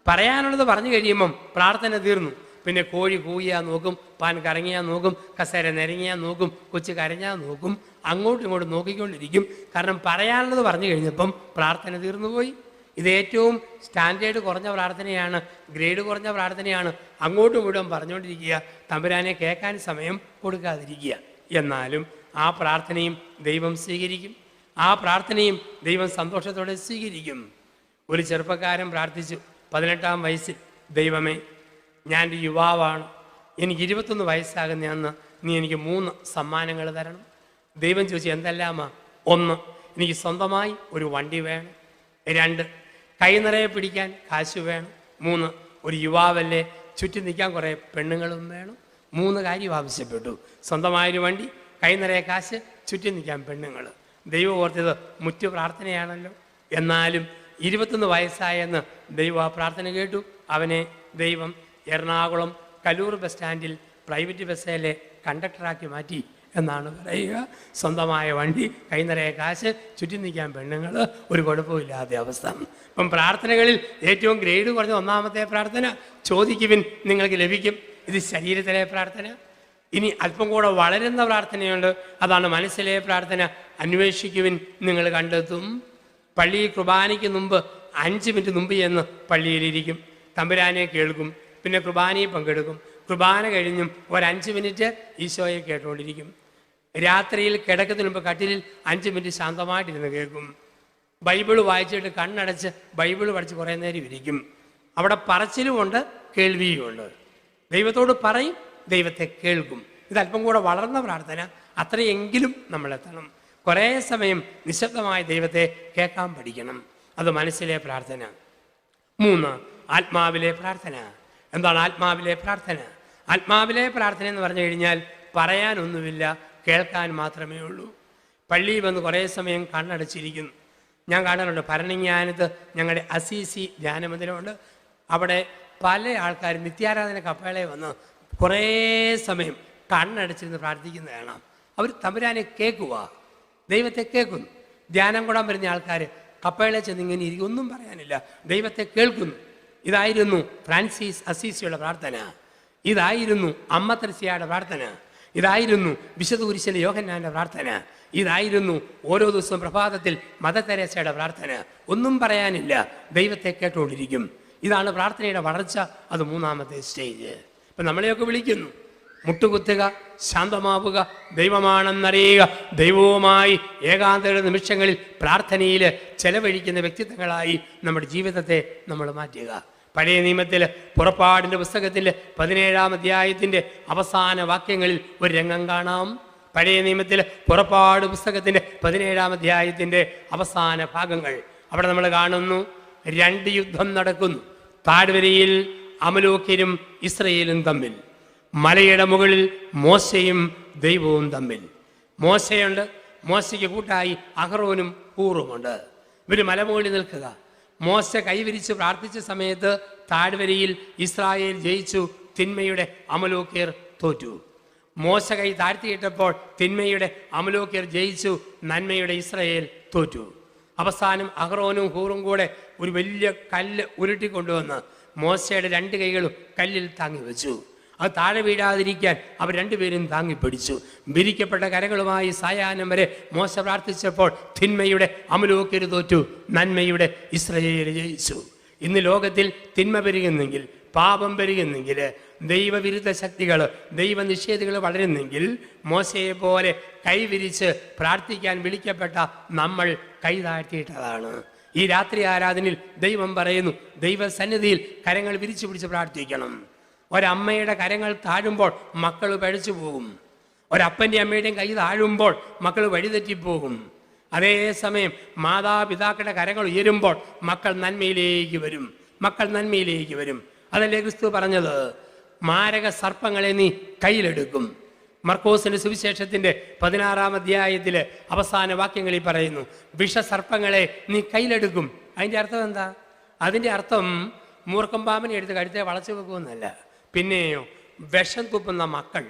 പറയാനുള്ളത് പറഞ്ഞു കഴിയുമ്പം പ്രാർത്ഥന തീർന്നു. പിന്നെ കോഴി കൂകിയാൽ നോക്കും, പാൻ കറങ്ങിയാൽ നോക്കും, കസേര നിരങ്ങിയാൽ നോക്കും, കൊച്ചു കരഞ്ഞാൽ നോക്കും, അങ്ങോട്ടും ഇങ്ങോട്ടും നോക്കിക്കൊണ്ടിരിക്കും. കാരണം പറയാനുള്ളത് പറഞ്ഞു കഴിഞ്ഞപ്പം പ്രാർത്ഥന തീർന്നുപോയി. ഇത് ഏറ്റവും സ്റ്റാൻഡേർഡ് കുറഞ്ഞ പ്രാർത്ഥനയാണ്, ഗ്രേഡ് കുറഞ്ഞ പ്രാർത്ഥനയാണ്. അങ്ങോട്ടും ഇങ്ങോട്ടും പറഞ്ഞുകൊണ്ടിരിക്കുക, തമ്പുരാനെ കേൾക്കാൻ സമയം കൊടുക്കാതിരിക്കുക. എന്നാലും ആ പ്രാർത്ഥനയും ദൈവം സ്വീകരിക്കും. ആ പ്രാർത്ഥനയും ദൈവം സന്തോഷത്തോടെ സ്വീകരിക്കും. ഒരു ചെറുപ്പക്കാരൻ പ്രാർത്ഥിച്ചു 18-ാം വയസ്സിൽ, ദൈവമേ, ഞാൻ ഒരു യുവാവാണ്, എനിക്ക് 21 വയസ്സാകുന്ന അന്ന് നീ എനിക്ക് 3 സമ്മാനങ്ങൾ തരണം. ദൈവം ചോദിച്ചു, എന്തെല്ലാമാ? 1, എനിക്ക് സ്വന്തമായി ഒരു വണ്ടി വേണം. 2, കൈ നിറയെ പിടിക്കാൻ കാശ് വേണം. 3, ഒരു യുവാവല്ലേ, ചുറ്റും നിൽക്കാൻ കുറേ പെണ്ണുങ്ങളും വേണം. 3 കാര്യം ആവശ്യപ്പെട്ടു. സ്വന്തമായൊരു വണ്ടി, കൈ നിറയെ കാശ്, ചുറ്റും നിൽക്കാൻ പെണ്ണുങ്ങൾ. ദൈവം ഓർത്തത് മുറ്റു പ്രാർത്ഥനയാണല്ലോ. എന്നാലും 21 വയസ്സായെന്ന് ദൈവം ആ പ്രാർത്ഥന കേട്ടു. അവനെ ദൈവം എറണാകുളം കലൂർ ബസ് സ്റ്റാൻഡിൽ പ്രൈവറ്റ് ബസ്സിലെ കണ്ടക്ടറാക്കി മാറ്റി എന്നാണ് പറയുക. സ്വന്തമായ വണ്ടി, കൈ നിറയെ കാശ്, ചുറ്റും നിൽക്കാൻ പെണ്ണുങ്ങൾ, ഒരു കുഴപ്പമില്ലാത്ത അവസ്ഥ. അപ്പം പ്രാർത്ഥനകളിൽ ഏറ്റവും ഗ്രേഡ് കുറഞ്ഞ 1-ാമത്തെ പ്രാർത്ഥന, ചോദിക്കുവിൻ നിങ്ങൾക്ക് ലഭിക്കും. ഇത് ശരീരത്തിലെ പ്രാർത്ഥന. ഇനി അല്പം കൂടെ വളരുന്ന പ്രാർത്ഥനയുണ്ട്. അതാണ് മനസ്സിലെ പ്രാർത്ഥന, അന്വേഷിക്കുവിൻ നിങ്ങൾ കണ്ടെത്തും. പള്ളി കുർബാനയ്ക്ക് മുമ്പ് 5 മിനിറ്റ് മുമ്പ് ചെന്ന് പള്ളിയിലിരിക്കും, തമ്പുരാനെ കേൾക്കും, പിന്നെ കുർബാനയിൽ പങ്കെടുക്കും. കുർബാന കഴിഞ്ഞും ഒരു 5 മിനിറ്റ് ഈശോയെ കേട്ടുകൊണ്ടിരിക്കും. രാത്രിയിൽ കിടക്കുന്നതിന് മുമ്പ് കട്ടിലിൽ 5 മിനിറ്റ് ശാന്തമായിട്ടിരുന്ന് കേൾക്കും. ബൈബിൾ വായിച്ചിട്ട് കണ്ണടച്ച് ബൈബിൾ പഠിച്ച് കുറേ നേരം ഇരിക്കും. അവിടെ പറച്ചിലുമുണ്ട്, കേൾവിയുമുണ്ട്. ദൈവത്തോട് പറയും, ദൈവത്തെ കേൾക്കും. ഇതല്പം കൂടെ വളർന്ന പ്രാർത്ഥന. അത്രയെങ്കിലും നമ്മളെത്തണം. കുറേ സമയം നിശബ്ദമായ ദൈവത്തെ കേൾക്കാൻ പഠിക്കണം. അത് മനസ്സിലെ പ്രാർത്ഥന. 3, ആത്മാവിലെ പ്രാർത്ഥന. എന്താണ് ആത്മാവിലെ പ്രാർത്ഥന? ആത്മാവിലെ പ്രാർത്ഥന എന്ന് പറഞ്ഞു കഴിഞ്ഞാൽ പറയാനൊന്നുമില്ല, കേൾക്കാൻ മാത്രമേ ഉള്ളൂ. പള്ളിയിൽ വന്ന് കുറേ സമയം കണ്ണടച്ചിരിക്കുന്നു. ഞാൻ കാണാറുണ്ട്, ഭരണങ്ങാനത്ത് ഞങ്ങളുടെ അസീസി ധ്യാനമന്ദിരമുണ്ട്. അവിടെ പല ആൾക്കാരും നിത്യാരാധന കപ്പേളയെ വന്ന് കുറേ സമയം കണ്ണടച്ചിരുന്ന് പ്രാർത്ഥിക്കുന്ന കാണാം. അവർ തമ്പുരാനെ കേൾക്കുക, ദൈവത്തെ കേൾക്കുന്നു. ധ്യാനം കൂടാൻ വരുന്ന ആൾക്കാർ കപ്പേളയെ ചെന്ന് ഇങ്ങനെ ഇരിക്കും, ഒന്നും പറയാനില്ല, ദൈവത്തെ കേൾക്കുന്നു. ഇതായിരുന്നു ഫ്രാൻസിസ് അസീസിയുടെ പ്രാർത്ഥന. ഇതായിരുന്നു അമ്മ തെരേസയുടെ പ്രാർത്ഥന. ഇതായിരുന്നു വിശുദ്ധ കുരിശിലെ യോഹന്നാന്റെ പ്രാർത്ഥന. ഇതായിരുന്നു ഓരോ ദിവസവും പ്രഭാതത്തിൽ മദർ തെരേസയുടെ പ്രാർത്ഥന. ഒന്നും പറയാനില്ല, ദൈവത്തെ കേട്ടുകൊണ്ടിരിക്കും. ഇതാണ് പ്രാർത്ഥനയുടെ വളർച്ച. അത് 3-ാമത്തെ സ്റ്റേജ്. ഇപ്പം നമ്മളെയൊക്കെ വിളിക്കുന്നു, മുട്ടുകുത്തുക, ശാന്തമാവുക, ദൈവമാണെന്നറിയുക, ദൈവവുമായി ഏകാന്തയുടെ നിമിഷങ്ങളിൽ പ്രാർത്ഥനയിൽ ചെലവഴിക്കുന്ന വ്യക്തിത്വങ്ങളായി നമ്മുടെ ജീവിതത്തെ നമ്മൾ മാറ്റുക. പഴയ നിയമത്തിൽ പുറപ്പാടിൻ്റെ പുസ്തകത്തിൻ്റെ 17-ാം അധ്യായത്തിൻ്റെ അവസാന വാക്യങ്ങളിൽ ഒരു രംഗം കാണാം. പഴയ നിയമത്തിൽ പുറപ്പാട് പുസ്തകത്തിൻ്റെ 17-ാം അധ്യായത്തിൻ്റെ അവസാന ഭാഗങ്ങൾ അവിടെ നമ്മൾ കാണുന്നു. 2 യുദ്ധം നടക്കുന്നു. താഴ്വരയിൽ അമലോക്യരും ഇസ്രയേലും തമ്മിൽ, മലയുടെ മുകളിൽ മോശയും ദൈവവും തമ്മിൽ. മോശയുണ്ട്, മോശയ്ക്ക് കൂട്ടായി അഹറോനും ഹൂറുമുണ്ട്. ഇവർ മലമുകളിൽ നിൽക്കുക. മോശ കൈവിരിച്ച് പ്രാർത്ഥിച്ച സമയത്ത് താഴ്വരയിൽ ഇസ്രായേൽ ജയിച്ചു, തിന്മയുടെ അമലോക്യർ തോറ്റു. മോശ കൈ താഴ്ത്തിയിട്ടപ്പോൾ തിന്മയുടെ അമലോക്യർ ജയിച്ചു, നന്മയുടെ ഇസ്രായേൽ തോറ്റു. അവസാനം അഹറോനും ഹൂറും കൂടെ ഒരു വലിയ കല്ല് ഉരുട്ടിക്കൊണ്ടുവന്ന് മോശയുടെ 2 കൈകളും കല്ലിൽ താങ്ങി വെച്ചു. അത് താഴെ വീഴാതിരിക്കാൻ അവർ 2 പേരും താങ്ങിപ്പിടിച്ചു. വിരിക്കപ്പെട്ട കരങ്ങളുമായി സായാഹ്നം വരെ മോശ പ്രാർത്ഥിച്ചപ്പോൾ തിന്മയുടെ അമലോക്യർ തോറ്റു, നന്മയുടെ ഇസ്രായേൽ ജയിച്ചു. ഇന്ന് ലോകത്തിൽ തിന്മ പെരുകുന്നെങ്കിൽ, പാപം പെരുകുന്നെങ്കിൽ, ദൈവവിരുദ്ധ ശക്തികൾ, ദൈവനിഷേധികൾ വളരുന്നെങ്കിൽ, മോശയെ പോലെ കൈവിരിച്ച് പ്രാർത്ഥിക്കാൻ വിളിക്കപ്പെട്ട നമ്മൾ കൈ താഴ്ത്തിയിട്ടതാണ്. ഈ രാത്രി ആരാധനയിൽ ദൈവം പറയുന്നു, ദൈവസന്നിധിയിൽ കരങ്ങൾ വിരിച്ചു പിടിച്ച് പ്രാർത്ഥിക്കണം. ഒരമ്മയുടെ കരങ്ങൾ താഴുമ്പോൾ മക്കൾ പഴിച്ചു പോകും. ഒരപ്പൻ്റെ അമ്മയുടെയും കൈ താഴുമ്പോൾ മക്കൾ വഴിതെറ്റിപ്പോകും. അതേസമയം മാതാപിതാക്കളുടെ കരങ്ങൾ ഉയരുമ്പോൾ മക്കൾ നന്മയിലേക്ക് വരും, മക്കൾ നന്മയിലേക്ക് വരും. അതല്ലേ ക്രിസ്തു പറഞ്ഞത്, മാരക സർപ്പങ്ങളെ നീ കയ്യിലെടുക്കും. മർക്കോസിന്റെ സുവിശേഷത്തിന്റെ 16-ാം അധ്യായത്തിൽ അവസാന വാക്യങ്ങളിൽ പറയുന്നു, വിഷസർപ്പങ്ങളെ നീ കയ്യിലെടുക്കും. അതിൻ്റെ അർത്ഥം എന്താ? അതിൻ്റെ അർത്ഥം മൂർഖം പാമ്പിനെ എടുത്ത് കഴുത്തെ വളച്ചു വെക്കുമെന്നല്ല. പിന്നെയോ വിഷം തുപ്പുന്ന മക്കൾ,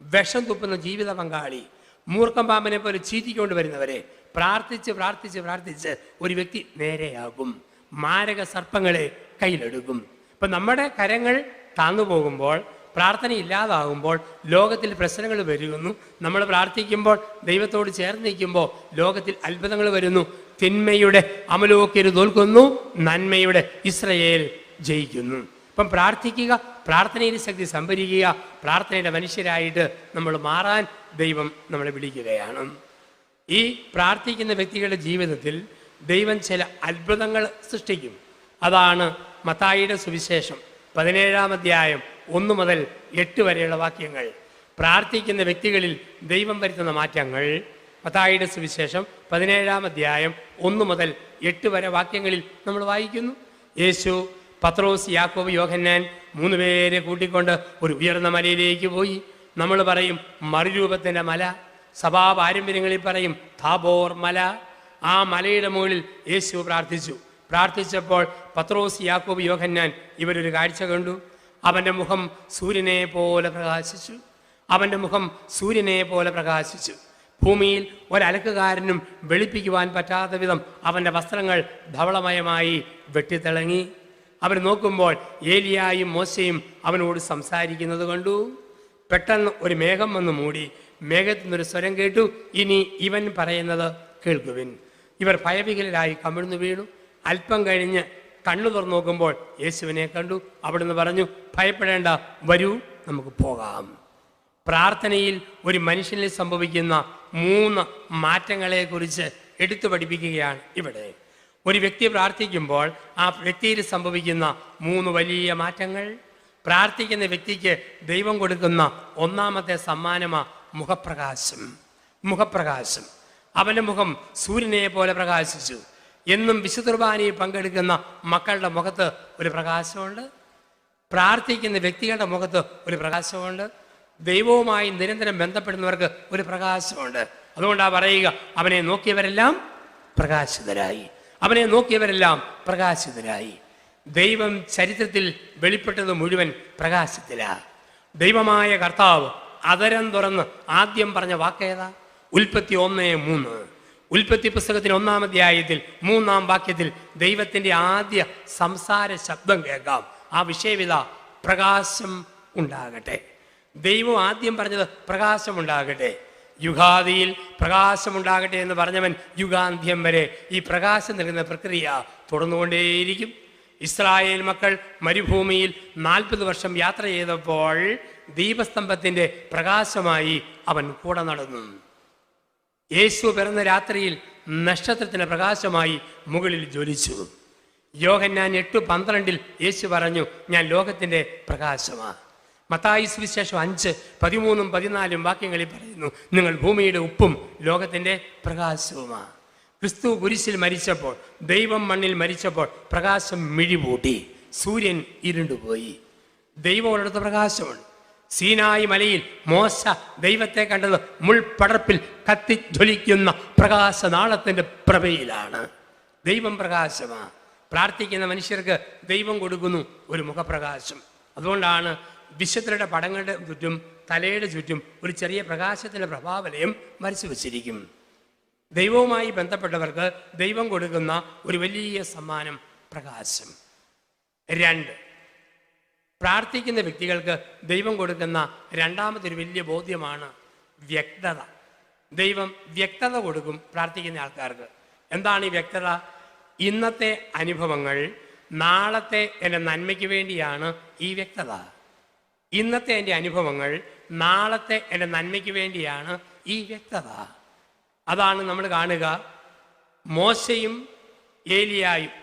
വിഷം തുപ്പുന്ന ജീവിത പങ്കാളി, മൂർഖം പാമ്പിനെ പോലെ ചീറ്റിക്കൊണ്ട് വരുന്നവരെ പ്രാർത്ഥിച്ച് പ്രാർത്ഥിച്ച് പ്രാർത്ഥിച്ച് ഒരു വ്യക്തി നേരെയാകും. മാരക സർപ്പങ്ങളെ കയ്യിലെടുക്കും. ഇപ്പം നമ്മുടെ കരങ്ങൾ താന്നു പോകുമ്പോൾ, പ്രാർത്ഥന ഇല്ലാതാകുമ്പോൾ ലോകത്തിൽ പ്രശ്നങ്ങൾ വരുന്നു. നമ്മൾ പ്രാർത്ഥിക്കുമ്പോൾ, ദൈവത്തോട് ചേർന്ന് നിൽക്കുമ്പോൾ ലോകത്തിൽ അത്ഭുതങ്ങൾ വരുന്നു. തിന്മയുടെ അമലോക്യർ തോൽക്കുന്നു, നന്മയുടെ ഇസ്രായേൽ ജയിക്കുന്നു. അപ്പം പ്രാർത്ഥിക്കുക, പ്രാർത്ഥനയിൽ ശക്തി സംഭരിക്കുക, പ്രാർത്ഥനയുടെ മനുഷ്യരായിട്ട് നമ്മൾ മാറാൻ ദൈവം നമ്മളെ വിളിക്കുകയാണ്. ഈ പ്രാർത്ഥിക്കുന്ന വ്യക്തികളുടെ ജീവിതത്തിൽ ദൈവം ചില അത്ഭുതങ്ങൾ സൃഷ്ടിക്കും. അതാണ് മത്തായിയുടെ സുവിശേഷം 17-ാം അധ്യായം 1 മുതൽ 8 വരെയുള്ള വാക്യങ്ങൾ. പ്രാർത്ഥിക്കുന്ന വ്യക്തികളിൽ ദൈവം വരുത്തുന്ന മാറ്റങ്ങൾ. മത്തായിയുടെ സുവിശേഷം 17-ാം അധ്യായം 1 മുതൽ 8 വരെ വാക്യങ്ങളിൽ നമ്മൾ വായിക്കുന്നു. യേശു, പത്രോസ്, യാക്കോബ്, യോഹന്നാൻ 3 പേരെ കൂട്ടിക്കൊണ്ട് ഒരു ഉയർന്ന മലയിലേക്ക് പോയി. നമ്മൾ പറയും മറുരൂപത്തിൻ്റെ മല, സഭാ പാരമ്പര്യങ്ങളിൽ പറയും താബോർ മല. ആ മലയുടെ മുകളിൽ യേശു പ്രാർത്ഥിച്ചു. പ്രാർത്ഥിച്ചപ്പോൾ പത്രോസ്, യാക്കോബ്, യോഹന്നാൻ ഇവരൊരു കാഴ്ച കണ്ടു. അവൻ്റെ മുഖം സൂര്യനെ പോലെ പ്രകാശിച്ചു. അവൻ്റെ മുഖം സൂര്യനെ പോലെ പ്രകാശിച്ചു. ഭൂമിയിൽ ഒരലക്കുകാരനും വെളുപ്പിക്കുവാൻ പറ്റാത്ത വിധം അവൻ്റെ വസ്ത്രങ്ങൾ ധവളമയമായി വെട്ടിത്തിളങ്ങി. അവർ നോക്കുമ്പോൾ ഏലിയായും മോശയും അവനോട് സംസാരിക്കുന്നത് കണ്ടു. പെട്ടെന്ന് ഒരു മേഘം വന്ന് മൂടി. മേഘത്തിൽ നിന്നൊരു സ്വരം കേട്ടു, ഇനി ഇവൻ പറയുന്നത് കേൾക്കുവിൻ. ഇവർ ഭയവികലരായി കമിഴ്ന്നു വീണു. അല്പം കഴിഞ്ഞ് കണ്ണു തുറന്നു നോക്കുമ്പോൾ യേശുവിനെ കണ്ടു. അവിടുന്ന് പറഞ്ഞു, ഭയപ്പെടേണ്ട, വരൂ, നമുക്ക് പോകാം. പ്രാർത്ഥനയിൽ ഒരു മനുഷ്യനിൽ സംഭവിക്കുന്ന 3 മാറ്റങ്ങളെക്കുറിച്ച് എടുത്തു പഠിപ്പിക്കുകയാണ് ഇവിടെ. ഒരു വ്യക്തി പ്രാർത്ഥിക്കുമ്പോൾ ആ വ്യക്തിയിൽ സംഭവിക്കുന്ന 3 വലിയ മാറ്റങ്ങൾ. പ്രാർത്ഥിക്കുന്ന വ്യക്തിക്ക് ദൈവം കൊടുക്കുന്ന 1ാമത്തെ സമ്മാനമാണ് മുഖപ്രകാശം. മുഖപ്രകാശം. അവൻ്റെ മുഖം സൂര്യനെ പോലെ പ്രകാശിച്ചു. എന്നും വിശുദ്ധ കുർബാനയിൽ പങ്കെടുക്കുന്ന മക്കളുടെ മുഖത്ത് ഒരു പ്രകാശമുണ്ട്. പ്രാർത്ഥിക്കുന്ന വ്യക്തികളുടെ മുഖത്ത് ഒരു പ്രകാശമുണ്ട്. ദൈവവുമായി നിരന്തരം ബന്ധപ്പെടുന്നവർക്ക് ഒരു പ്രകാശമുണ്ട്. അതുകൊണ്ടാണ് പറയുക, അവനെ നോക്കിയവരെല്ലാം പ്രകാശിതരായി. അവനെ നോക്കിയവരെല്ലാം പ്രകാശിതരായി. ദൈവം ചരിത്രത്തിൽ വെളിപ്പെട്ടത് മുഴുവൻ പ്രകാശത്തിലാണ്. ദൈവമായ കർത്താവ് അതരം തുറന്ന് ആദ്യം പറഞ്ഞ വാക്കേതാ? ഉൽപ്പത്തി 1:3. ഉൽപ്പത്തി പുസ്തകത്തിന് 1-ാം അധ്യായത്തിൽ 3-ാം വാക്യത്തിൽ ദൈവത്തിൻ്റെ ആദ്യ സംസാര ശബ്ദം കേൾക്കാം. ആ വിഷയവിധ പ്രകാശം ഉണ്ടാകട്ടെ. ദൈവം ആദ്യം പറഞ്ഞത് പ്രകാശമുണ്ടാകട്ടെ. യുഗാദിയിൽ പ്രകാശമുണ്ടാകട്ടെ എന്ന് പറഞ്ഞവൻ യുഗാന്ത്യം വരെ ഈ പ്രകാശം നൽകുന്ന പ്രക്രിയ തുടർന്നുകൊണ്ടേയിരിക്കും. ഇസ്രായേൽ മക്കൾ മരുഭൂമിയിൽ 40 വർഷം യാത്ര ചെയ്തപ്പോൾ ദീപസ്തംഭത്തിൻ്റെ പ്രകാശമായി അവൻ കൂടെ നടന്നു. യേശു പിറന്ന രാത്രിയിൽ നക്ഷത്രത്തിൻ്റെ പ്രകാശമായി മുകളിൽ ജ്വലിച്ചു. യോഹന്നാൻ 8:12 യേശു പറഞ്ഞു, ഞാൻ ലോകത്തിൻ്റെ പ്രകാശമാണ്. മത്തായി സുവിശേഷം 5:13-14 വാക്യങ്ങളിൽ പറയുന്നു, നിങ്ങൾ ഭൂമിയുടെ ഉപ്പും ലോകത്തിൻ്റെ പ്രകാശവുമാണ്. ക്രിസ്തു കുരിശിൽ മരിച്ചപ്പോൾ, ദൈവം മണ്ണിൽ മരിച്ചപ്പോൾ പ്രകാശം മിഴിപൂട്ടി, സൂര്യൻ ഇരുണ്ടുപോയി. ദൈവം ഒരിടത്ത് പ്രകാശമുണ്ട്. സീനായി മലയിൽ മോശ ദൈവത്തെ കണ്ടത് മുൾപടർപ്പിൽ കത്തിജ്വലിക്കുന്ന പ്രകാശനാളത്തിൻ്റെ പ്രഭയിലാണ്. ദൈവം പ്രകാശമാണ്. പ്രാർത്ഥിക്കുന്ന മനുഷ്യർക്ക് ദൈവം കൊടുക്കുന്നു ഒരു മുഖപ്രകാശം. അതുകൊണ്ടാണ് വിശുദ്ധരുടെ പടങ്ങളുടെ ചുറ്റും തലയുടെ ചുറ്റും ഒരു ചെറിയ പ്രകാശത്തിൻ്റെ പ്രഭാവലയം വരച്ചു വച്ചിരിക്കും. ദൈവവുമായി ബന്ധപ്പെട്ടവർക്ക് ദൈവം കൊടുക്കുന്ന ഒരു വലിയ സമ്മാനം പ്രകാശം. 2, പ്രാർത്ഥിക്കുന്ന വ്യക്തികൾക്ക് ദൈവം കൊടുക്കുന്ന രണ്ടാമതൊരു വലിയ ബോധ്യമാണ് വ്യക്തത. ദൈവം വ്യക്തത കൊടുക്കും പ്രാർത്ഥിക്കുന്ന ആൾക്കാർക്ക്. എന്താണ് ഈ വ്യക്തത? ഇന്നത്തെ അനുഭവങ്ങൾ നാളത്തെ എൻ്റെ നന്മയ്ക്ക് വേണ്ടിയാണ് ഈ വ്യക്തത. ഇന്നത്തെ എൻ്റെ അനുഭവങ്ങൾ നാളത്തെ എൻ്റെ നന്മയ്ക്ക് വേണ്ടിയാണ് ഈ വ്യക്തത. അതാണ് നമ്മൾ കാണുക. മോശയും ഏലിയായും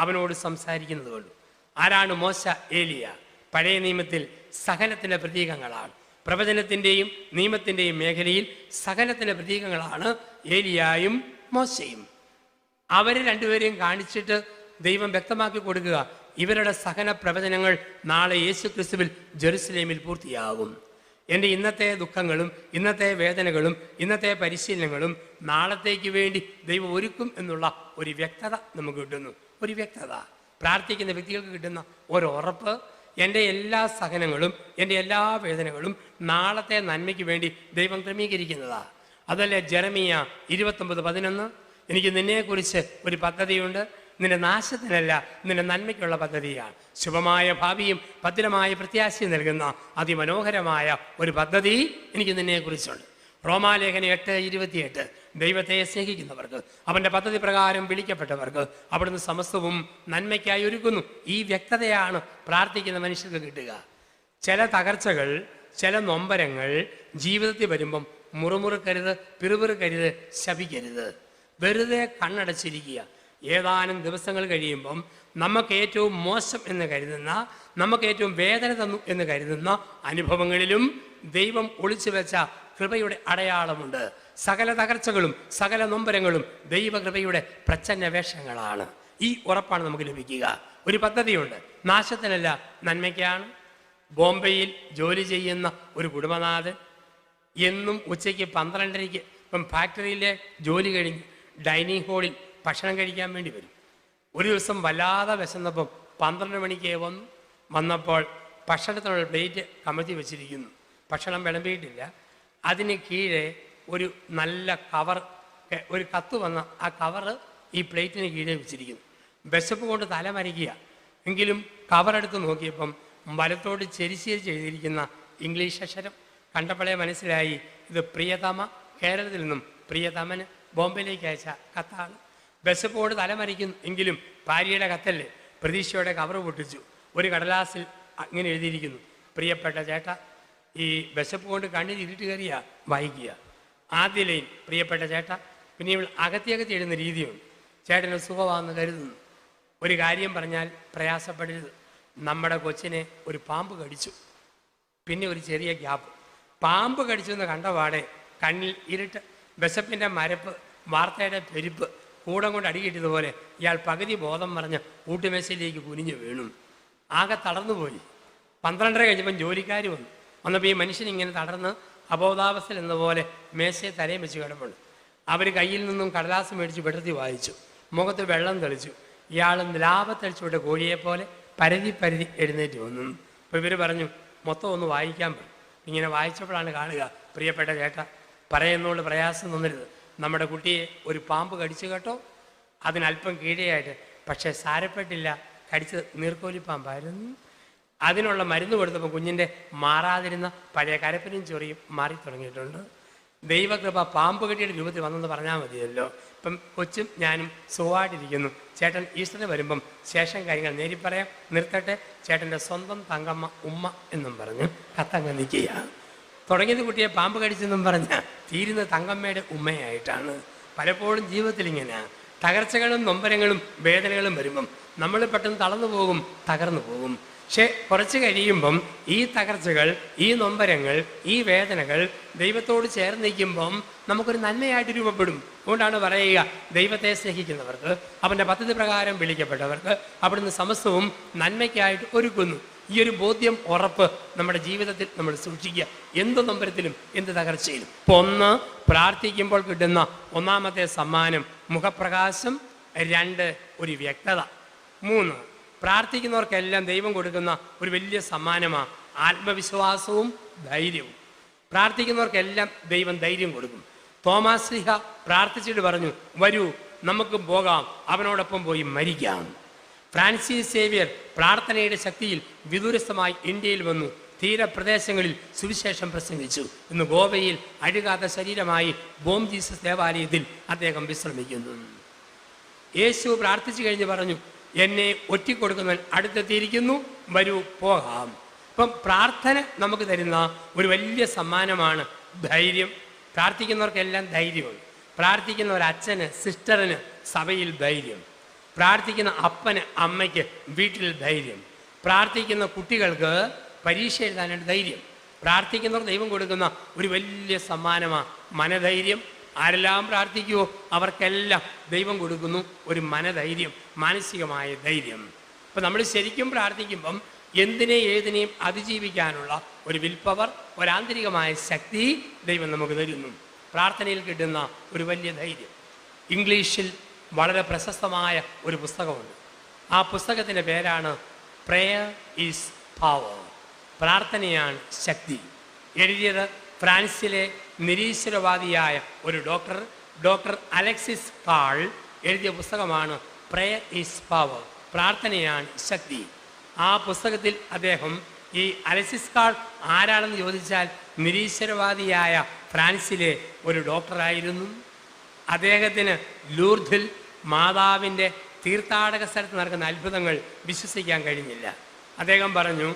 അവനോട് സംസാരിക്കുന്നത് കൊണ്ട്. ആരാണ് മോശ, ഏലിയ? പഴയ നിയമത്തിൽ സകലത്തിൻ്റെ പ്രതീകങ്ങളാണ്. പ്രവചനത്തിൻ്റെയും നിയമത്തിൻ്റെയും മേഖലയിൽ സകലത്തിൻ്റെ പ്രതീകങ്ങളാണ് ഏലിയായും മോശയും. അവർ രണ്ടുപേരെയും കാണിച്ചിട്ട് ദൈവം വ്യക്തമാക്കി കൊടുക്കുക, ഇവരുടെ സഹന പ്രവചനങ്ങൾ നാളെ യേശു ക്രിസ്തുവിൽ ജെറുസലേമിൽ പൂർത്തിയാകും. എൻ്റെ ഇന്നത്തെ ദുഃഖങ്ങളും ഇന്നത്തെ വേദനകളും ഇന്നത്തെ പരിശീലനങ്ങളും നാളത്തേക്ക് വേണ്ടി ദൈവം ഒരുക്കും എന്നുള്ള ഒരു വ്യക്തത നമുക്ക് കിട്ടുന്നു. ഒരു വ്യക്തത പ്രാർത്ഥിക്കുന്ന വ്യക്തികൾക്ക് കിട്ടുന്ന ഒരു ഉറപ്പ്, എൻ്റെ എല്ലാ സഹനങ്ങളും എൻ്റെ എല്ലാ വേദനകളും നാളത്തെ നന്മയ്ക്ക് വേണ്ടി ദൈവം ക്രമീകരിക്കുന്നതാണ്. അതല്ലേ ജെറമിയ 29:11, എനിക്ക് നിന്നെക്കുറിച്ച് ഒരു പദ്ധതിയുണ്ട്, നിന്റെ നാശത്തിനല്ല നിന്റെ നന്മയ്ക്കുള്ള പദ്ധതിയാണ്. ശുഭമായ ഭാവിയും ഭദ്രമായ പ്രത്യാശയും നൽകുന്ന അതിമനോഹരമായ ഒരു പദ്ധതി എനിക്ക് നിന്നെക്കുറിച്ചുണ്ട്. റോമാലേഖനം 8:28, ദൈവത്തെ സ്നേഹിക്കുന്നവർക്ക് അവൻ്റെ പദ്ധതി പ്രകാരം വിളിക്കപ്പെട്ടവർക്ക് അവിടുന്ന് സമസ്തവും നന്മയ്ക്കായി ഒരുക്കുന്നു. ഈ വ്യക്തതയാണ് പ്രാർത്ഥിക്കുന്ന മനുഷ്യർക്ക് കിട്ടുക. ചില തകർച്ചകൾ, ചില നൊമ്പരങ്ങൾ ജീവിതത്തിൽ വരുമ്പം മുറുമുറുക്കരുത്, പിറുപിറുക്കരുത്, ശപിക്കരുത്. വെറുതെ കണ്ണടച്ചിരിക്കുക. ഏതാനും ദിവസങ്ങൾ കഴിയുമ്പം നമുക്ക് ഏറ്റവും മോശം എന്ന് കരുതുന്ന, നമുക്ക് ഏറ്റവും വേദന തന്നു എന്ന് കരുതുന്ന അനുഭവങ്ങളിലും ദൈവം ഒളിച്ചു വെച്ച കൃപയുടെ അടയാളമുണ്ട്. സകല തകർച്ചകളും സകല നൊമ്പരങ്ങളും ദൈവകൃപയുടെ പ്രച്ഛന്ന വേഷങ്ങളാണ്. ഈ ഉറപ്പാണ് നമുക്ക് ലഭിക്കുക. ഒരു പദ്ധതിയുണ്ട്, നാശത്തിനല്ല നന്മയ്ക്കാണ്. ബോംബെയിൽ ജോലി ചെയ്യുന്ന ഒരു കുടുംബനാഥൻ എന്നും ഉച്ചയ്ക്ക് 12:30 ഇപ്പം ഫാക്ടറിയിലെ ജോലി കഴിഞ്ഞ് ഡൈനിങ് ഹാളിൽ ഭക്ഷണം കഴിക്കാൻ വേണ്ടി വരും. ഒരു ദിവസം വല്ലാതെ വിശന്നപ്പം 12 മണിക്ക് വന്നപ്പോൾ ഭക്ഷണത്തിനുള്ള പ്ലേറ്റ് കമഴ്ത്തി വെച്ചിരിക്കുന്നു. ഭക്ഷണം വിളമ്പിയിട്ടില്ല. അതിന് കീഴെ ഒരു നല്ല കവർ, ഒരു കത്ത് വന്ന ആ കവറ് ഈ പ്ലേറ്റിന് കീഴെ വെച്ചിരിക്കുന്നു. വിശപ്പ് കൊണ്ട് തലമരിക്കുക. എങ്കിലും കവറെടുത്ത് നോക്കിയപ്പം വലത്തോട് ചെരിച്ചേരിച്ച് എഴുതിയിരിക്കുന്ന ഇംഗ്ലീഷ് അക്ഷരം കണ്ടപ്പോഴേ മനസ്സിലായി, ഇത് പ്രിയതമ, കേരളത്തിൽ നിന്നും പ്രിയതമന് ബോംബെയിലേക്ക് അയച്ച കത്താണ്. വിശപ്പോട് തലമരിക്കുന്നു. എങ്കിലും ഭാര്യയുടെ കത്തല്ലേ, പ്രതീക്ഷയോടെ കവർ പൊട്ടിച്ചു. ഒരു കടലാസിൽ അങ്ങനെ എഴുതിയിരിക്കുന്നു, പ്രിയപ്പെട്ട ചേട്ട, ഈ വിശപ്പ് കൊണ്ട് കണ്ണിൽ ഇരുട്ട് കയറിയ വായിക്കുക. ആദ്യ ലൈൻ പ്രിയപ്പെട്ട ചേട്ട, പിന്നെ ഇവൾ അകത്തി എഴുതുന്ന രീതിയുണ്ട്. ചേട്ടന് സുഖമാണെന്ന് കരുതുന്നു. ഒരു കാര്യം പറഞ്ഞാൽ പ്രയാസപ്പെടരുത്. നമ്മുടെ കൊച്ചിനെ ഒരു പാമ്പ് കടിച്ചു. പിന്നെ ഒരു ചെറിയ ഗ്യാപ്പ്. പാമ്പ് കടിച്ചു എന്ന് കണ്ടപാടെ കണ്ണിൽ ഇരുട്ട്, വിശപ്പിൻ്റെ മരപ്പ്, വാർത്തയുടെ പെരുപ്പ്, കൂടം കൊണ്ട് അടികിട്ടിയതുപോലെ ഇയാൾ പകുതി ബോധം പറഞ്ഞ് ഊട്ടുമേശയിലേക്ക് കുനിഞ്ഞു വീണു. ആകെ തളർന്നുപോയി. 12:30 കഴിഞ്ഞപ്പം ജോലിക്കാർ വന്നപ്പോൾ ഈ മനുഷ്യൻ ഇങ്ങനെ തളർന്ന് അബോധാവസ്ഥയിൽ എന്ന പോലെ മേശയെ തലയും വെച്ച് കിടപ്പുണ്ട്. അവർ കയ്യിൽ നിന്നും കടലാസ് മേടിച്ച് വെട്ടത്തി വായിച്ചു. മുഖത്ത് വെള്ളം തെളിച്ചു. ഇയാൾ ലാഭത്തെളിച്ചുവിട്ട കോഴിയെപ്പോലെ പരതി എഴുന്നേറ്റ് വന്നു. അപ്പോൾ ഇവർ പറഞ്ഞു, മൊത്തം ഒന്ന് വായിക്കാൻ പറഞ്ഞു. ഇങ്ങനെ വായിച്ചപ്പോഴാണ് കാണുക, പ്രിയപ്പെട്ട ചേട്ട, പറയുന്നതുകൊണ്ട് പ്രയാസം തോന്നരുത്. നമ്മുടെ കുട്ടിയെ ഒരു പാമ്പ് കടിച്ചു കേട്ടോ, അതിനല്പം കീഴെയായിട്ട്, പക്ഷേ സാരപ്പെട്ടില്ല, കടിച്ച് നീർക്കോലിപ്പാമ്പായിരുന്നു. അതിനുള്ള മരുന്ന് കൊടുത്തപ്പോൾ കുഞ്ഞിൻ്റെ മാറാതിരുന്ന പഴയ കരപ്പനും ചൊറിയും മാറി തുടങ്ങിയിട്ടുണ്ട്. ദൈവകൃപ പാമ്പ് കെട്ടിയുടെ രൂപത്തിൽ വന്നെന്ന് പറഞ്ഞാൽ മതിയല്ലോ. ഇപ്പം കൊച്ചും ഞാനും സുഖമായിട്ടിരിക്കുന്നു. ചേട്ടൻ ഈസ്റ്ററിന് വരുമ്പം ശേഷം കാര്യങ്ങൾ നേരി പറയാം, നിർത്തട്ടെ. ചേട്ടൻ്റെ സ്വന്തം തങ്കമ്മ ഉമ്മ എന്നും പറഞ്ഞ് കത്തങ്ങ് നിൽക്കുക. തുടങ്ങിയത് കുട്ടിയെ പാമ്പ് കടിച്ചെന്നും പറഞ്ഞാൽ തീരുന്ന തങ്കമ്മയുടെ ഉമ്മയായിട്ടാണ്. പലപ്പോഴും ജീവിതത്തിൽ ഇങ്ങനെ തകർച്ചകളും നൊമ്പരങ്ങളും വേദനകളും വരുമ്പം നമ്മൾ പെട്ടെന്ന് തളർന്നു പോകും, തകർന്നു പോകും. പക്ഷെ കുറച്ച് കഴിയുമ്പം ഈ തകർച്ചകൾ, ഈ നൊമ്പരങ്ങൾ, ഈ വേദനകൾ ദൈവത്തോട് ചേർന്ന് നിൽക്കുമ്പം നമുക്കൊരു നന്മയായിട്ട് രൂപപ്പെടും. അതുകൊണ്ടാണ് പറയുക, ദൈവത്തെ സ്നേഹിക്കുന്നവർക്ക്, അവൻ്റെ പദ്ധതി പ്രകാരം വിളിക്കപ്പെട്ടവർക്ക് അവിടുന്ന് സമസ്തവും നന്മയ്ക്കായിട്ട് ഒരുക്കുന്നു. ഈ ഒരു ബോധ്യം, ഉറപ്പ് നമ്മുടെ ജീവിതത്തിൽ നമ്മൾ സൂക്ഷിക്കുക. എന്ത് നൊമ്പരത്തിലും എന്ത് തകർച്ചയിലും. ഇപ്പൊ ഒന്ന്, പ്രാർത്ഥിക്കുമ്പോൾ കിട്ടുന്ന ഒന്നാമത്തെ സമ്മാനം മുഖപ്രകാശം. 2, ഒരു വ്യക്തത. 3, പ്രാർത്ഥിക്കുന്നവർക്കെല്ലാം ദൈവം കൊടുക്കുന്ന ഒരു വലിയ സമ്മാനമാണ് ആത്മവിശ്വാസവും ധൈര്യവും. പ്രാർത്ഥിക്കുന്നവർക്കെല്ലാം ദൈവം ധൈര്യം കൊടുക്കും. തോമാസ് ശ്ലീഹ പ്രാർത്ഥിച്ചിട്ട് പറഞ്ഞു, വരൂ നമുക്ക് പോകാം, അവനോടൊപ്പം പോയി മരിക്കാം. ഫ്രാൻസിസ് സേവ്യർ പ്രാർത്ഥനയുടെ ശക്തിയിൽ വിദൂരസ്ഥമായി ഇന്ത്യയിൽ വന്നു തീരപ്രദേശങ്ങളിൽ സുവിശേഷം പ്രസംഗിച്ചു. ഇന്ന് ഗോവയിൽ അഴുകാത്ത ശരീരമായി ബോം ജീസസ് ദേവാലയത്തിൽ അദ്ദേഹം വിശ്രമിക്കുന്നു. യേശു പ്രാർത്ഥിച്ചു കഴിഞ്ഞ് പറഞ്ഞു, എന്നെ ഒറ്റിക്കൊടുക്കുന്നവൻ അടുത്തെത്തിയിരിക്കുന്നു, വരൂ പോകാം. അപ്പം പ്രാർത്ഥന നമുക്ക് തരുന്ന ഒരു വലിയ സമ്മാനമാണ് ധൈര്യം. പ്രാർത്ഥിക്കുന്നവർക്കെല്ലാം ധൈര്യമുണ്ട്. പ്രാർത്ഥിക്കുന്ന ഒരു അച്ഛന്, സിസ്റ്ററിന് സഭയിൽ ധൈര്യം. പ്രാർത്ഥിക്കുന്ന അപ്പന്, അമ്മയ്ക്ക് വീട്ടിൽ ധൈര്യം. പ്രാർത്ഥിക്കുന്ന കുട്ടികൾക്ക് പരീക്ഷ എഴുതാനായിട്ട് ധൈര്യം. പ്രാർത്ഥിക്കുന്നവർ ദൈവം കൊടുക്കുന്ന ഒരു വലിയ സമ്മാനമാണ് മനധൈര്യം. ആരെല്ലാം പ്രാർത്ഥിക്കുമോ അവർക്കെല്ലാം ദൈവം കൊടുക്കുന്നു ഒരു മനധൈര്യം, മാനസികമായ ധൈര്യം. അപ്പം നമ്മൾ ശരിക്കും പ്രാർത്ഥിക്കുമ്പം എന്തിനേയും ഏതിനെയും അതിജീവിക്കാനുള്ള ഒരു വിൽ പവർ, ഒരാന്തരികമായ ശക്തി ദൈവം നമുക്ക് തരുന്നു. പ്രാർത്ഥനയിൽ കിട്ടുന്ന ഒരു വലിയ ധൈര്യം. ഇംഗ്ലീഷിൽ വളരെ പ്രശസ്തമായ ഒരു പുസ്തകമുണ്ട്. ആ പുസ്തകത്തിൻ്റെ പേരാണ് പ്രേയർ ഈസ് പവർ. പ്രാർത്ഥനയാണ് ശക്തി. എഴുതിയത് ഫ്രാൻസിലെ നിരീശ്വരവാദിയായ ഒരു ഡോക്ടർ അലക്സിസ് കാൾ എഴുതിയ പുസ്തകമാണ് പ്രേയർ ഈസ് പവർ. പ്രാർത്ഥനയാണ് ശക്തി. ആ പുസ്തകത്തിൽ അദ്ദേഹം, ഈ അലക്സിസ് കാൾ ആരാണെന്ന് ചോദിച്ചാൽ നിരീശ്വരവാദിയായ ഫ്രാൻസിലെ ഒരു ഡോക്ടറായിരുന്നു. അദ്ദേഹത്തിന് ലൂർദിൽ മാതാവിൻ്റെ തീർത്ഥാടക സ്ഥലത്ത് നടക്കുന്ന അത്ഭുതങ്ങൾ വിശ്വസിക്കാൻ കഴിഞ്ഞില്ല. അദ്ദേഹം പറഞ്ഞു,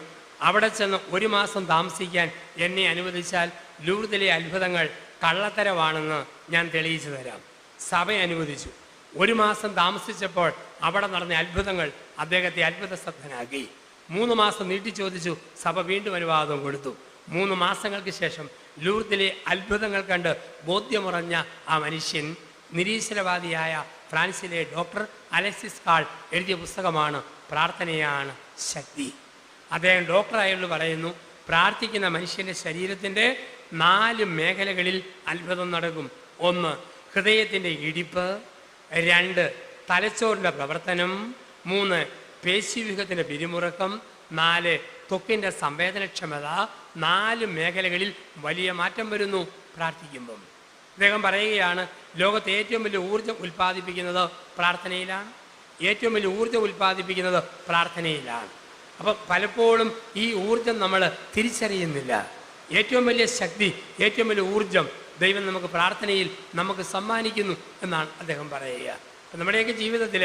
അവിടെ ചെന്ന് 1 മാസം താമസിക്കാൻ എന്നെ അനുവദിച്ചാൽ ലൂർദിലെ അത്ഭുതങ്ങൾ കള്ളത്തരമാണെന്ന് ഞാൻ തെളിയിച്ചു തരാം. സഭ അനുവദിച്ചു. 1 മാസം താമസിച്ചപ്പോൾ അവിടെ നടന്ന അത്ഭുതങ്ങൾ അദ്ദേഹത്തെ അത്ഭുതസ്ഥനാക്കി. 3 മാസം നീട്ടിച്ചോദിച്ചു. സഭ വീണ്ടും അനുവാദം കൊടുത്തു. 3 മാസങ്ങൾക്ക് ശേഷം ലൂർദിലെ അത്ഭുതങ്ങൾ കണ്ട് ബോധ്യമുറഞ്ഞ ആ മനുഷ്യൻ നിരീശ്വരവാദിയായ ഫ്രാൻസിലെ ഡോക്ടർ അലക്സിസ് കാൾ എഴുതിയ പുസ്തകമാണ് പ്രാർത്ഥനയാണ് ശക്തി. അദ്ദേഹം ഡോക്ടറായുള്ള പറയുന്നു, പ്രാർത്ഥിക്കുന്ന മനുഷ്യൻ്റെ ശരീരത്തിൻ്റെ 4 മേഖലകളിൽ അത്ഭുതം നടക്കും. 1, ഹൃദയത്തിൻ്റെ ഇടിപ്പ്. 2, തലച്ചോറിൻ്റെ പ്രവർത്തനം. 3, പേശീവ്യൂഹത്തിൻ്റെ പിരിമുറുക്കം. 4, ത്വക്കിൻ്റെ സംവേദനക്ഷമത. 4 മേഖലകളിൽ വലിയ മാറ്റം വരുന്നു പ്രാർത്ഥിക്കുമ്പം. അദ്ദേഹം പറയുകയാണ്, ലോകത്തെ ഏറ്റവും വലിയ ഊർജ്ജം ഉൽപ്പാദിപ്പിക്കുന്നത് പ്രാർത്ഥനയിലാണ്. ഏറ്റവും വലിയ ഊർജ്ജം ഉൽപ്പാദിപ്പിക്കുന്നത് പ്രാർത്ഥനയിലാണ്. അപ്പം പലപ്പോഴും ഈ ഊർജം നമ്മൾ തിരിച്ചറിയുന്നില്ല. ഏറ്റവും വലിയ ശക്തി, ഏറ്റവും വലിയ ഊർജം ദൈവം നമുക്ക് പ്രാർത്ഥനയിൽ നമുക്ക് സമ്മാനിക്കുന്നു എന്നാണ് അദ്ദേഹം പറയുക. നമ്മുടെയൊക്കെ ജീവിതത്തിൽ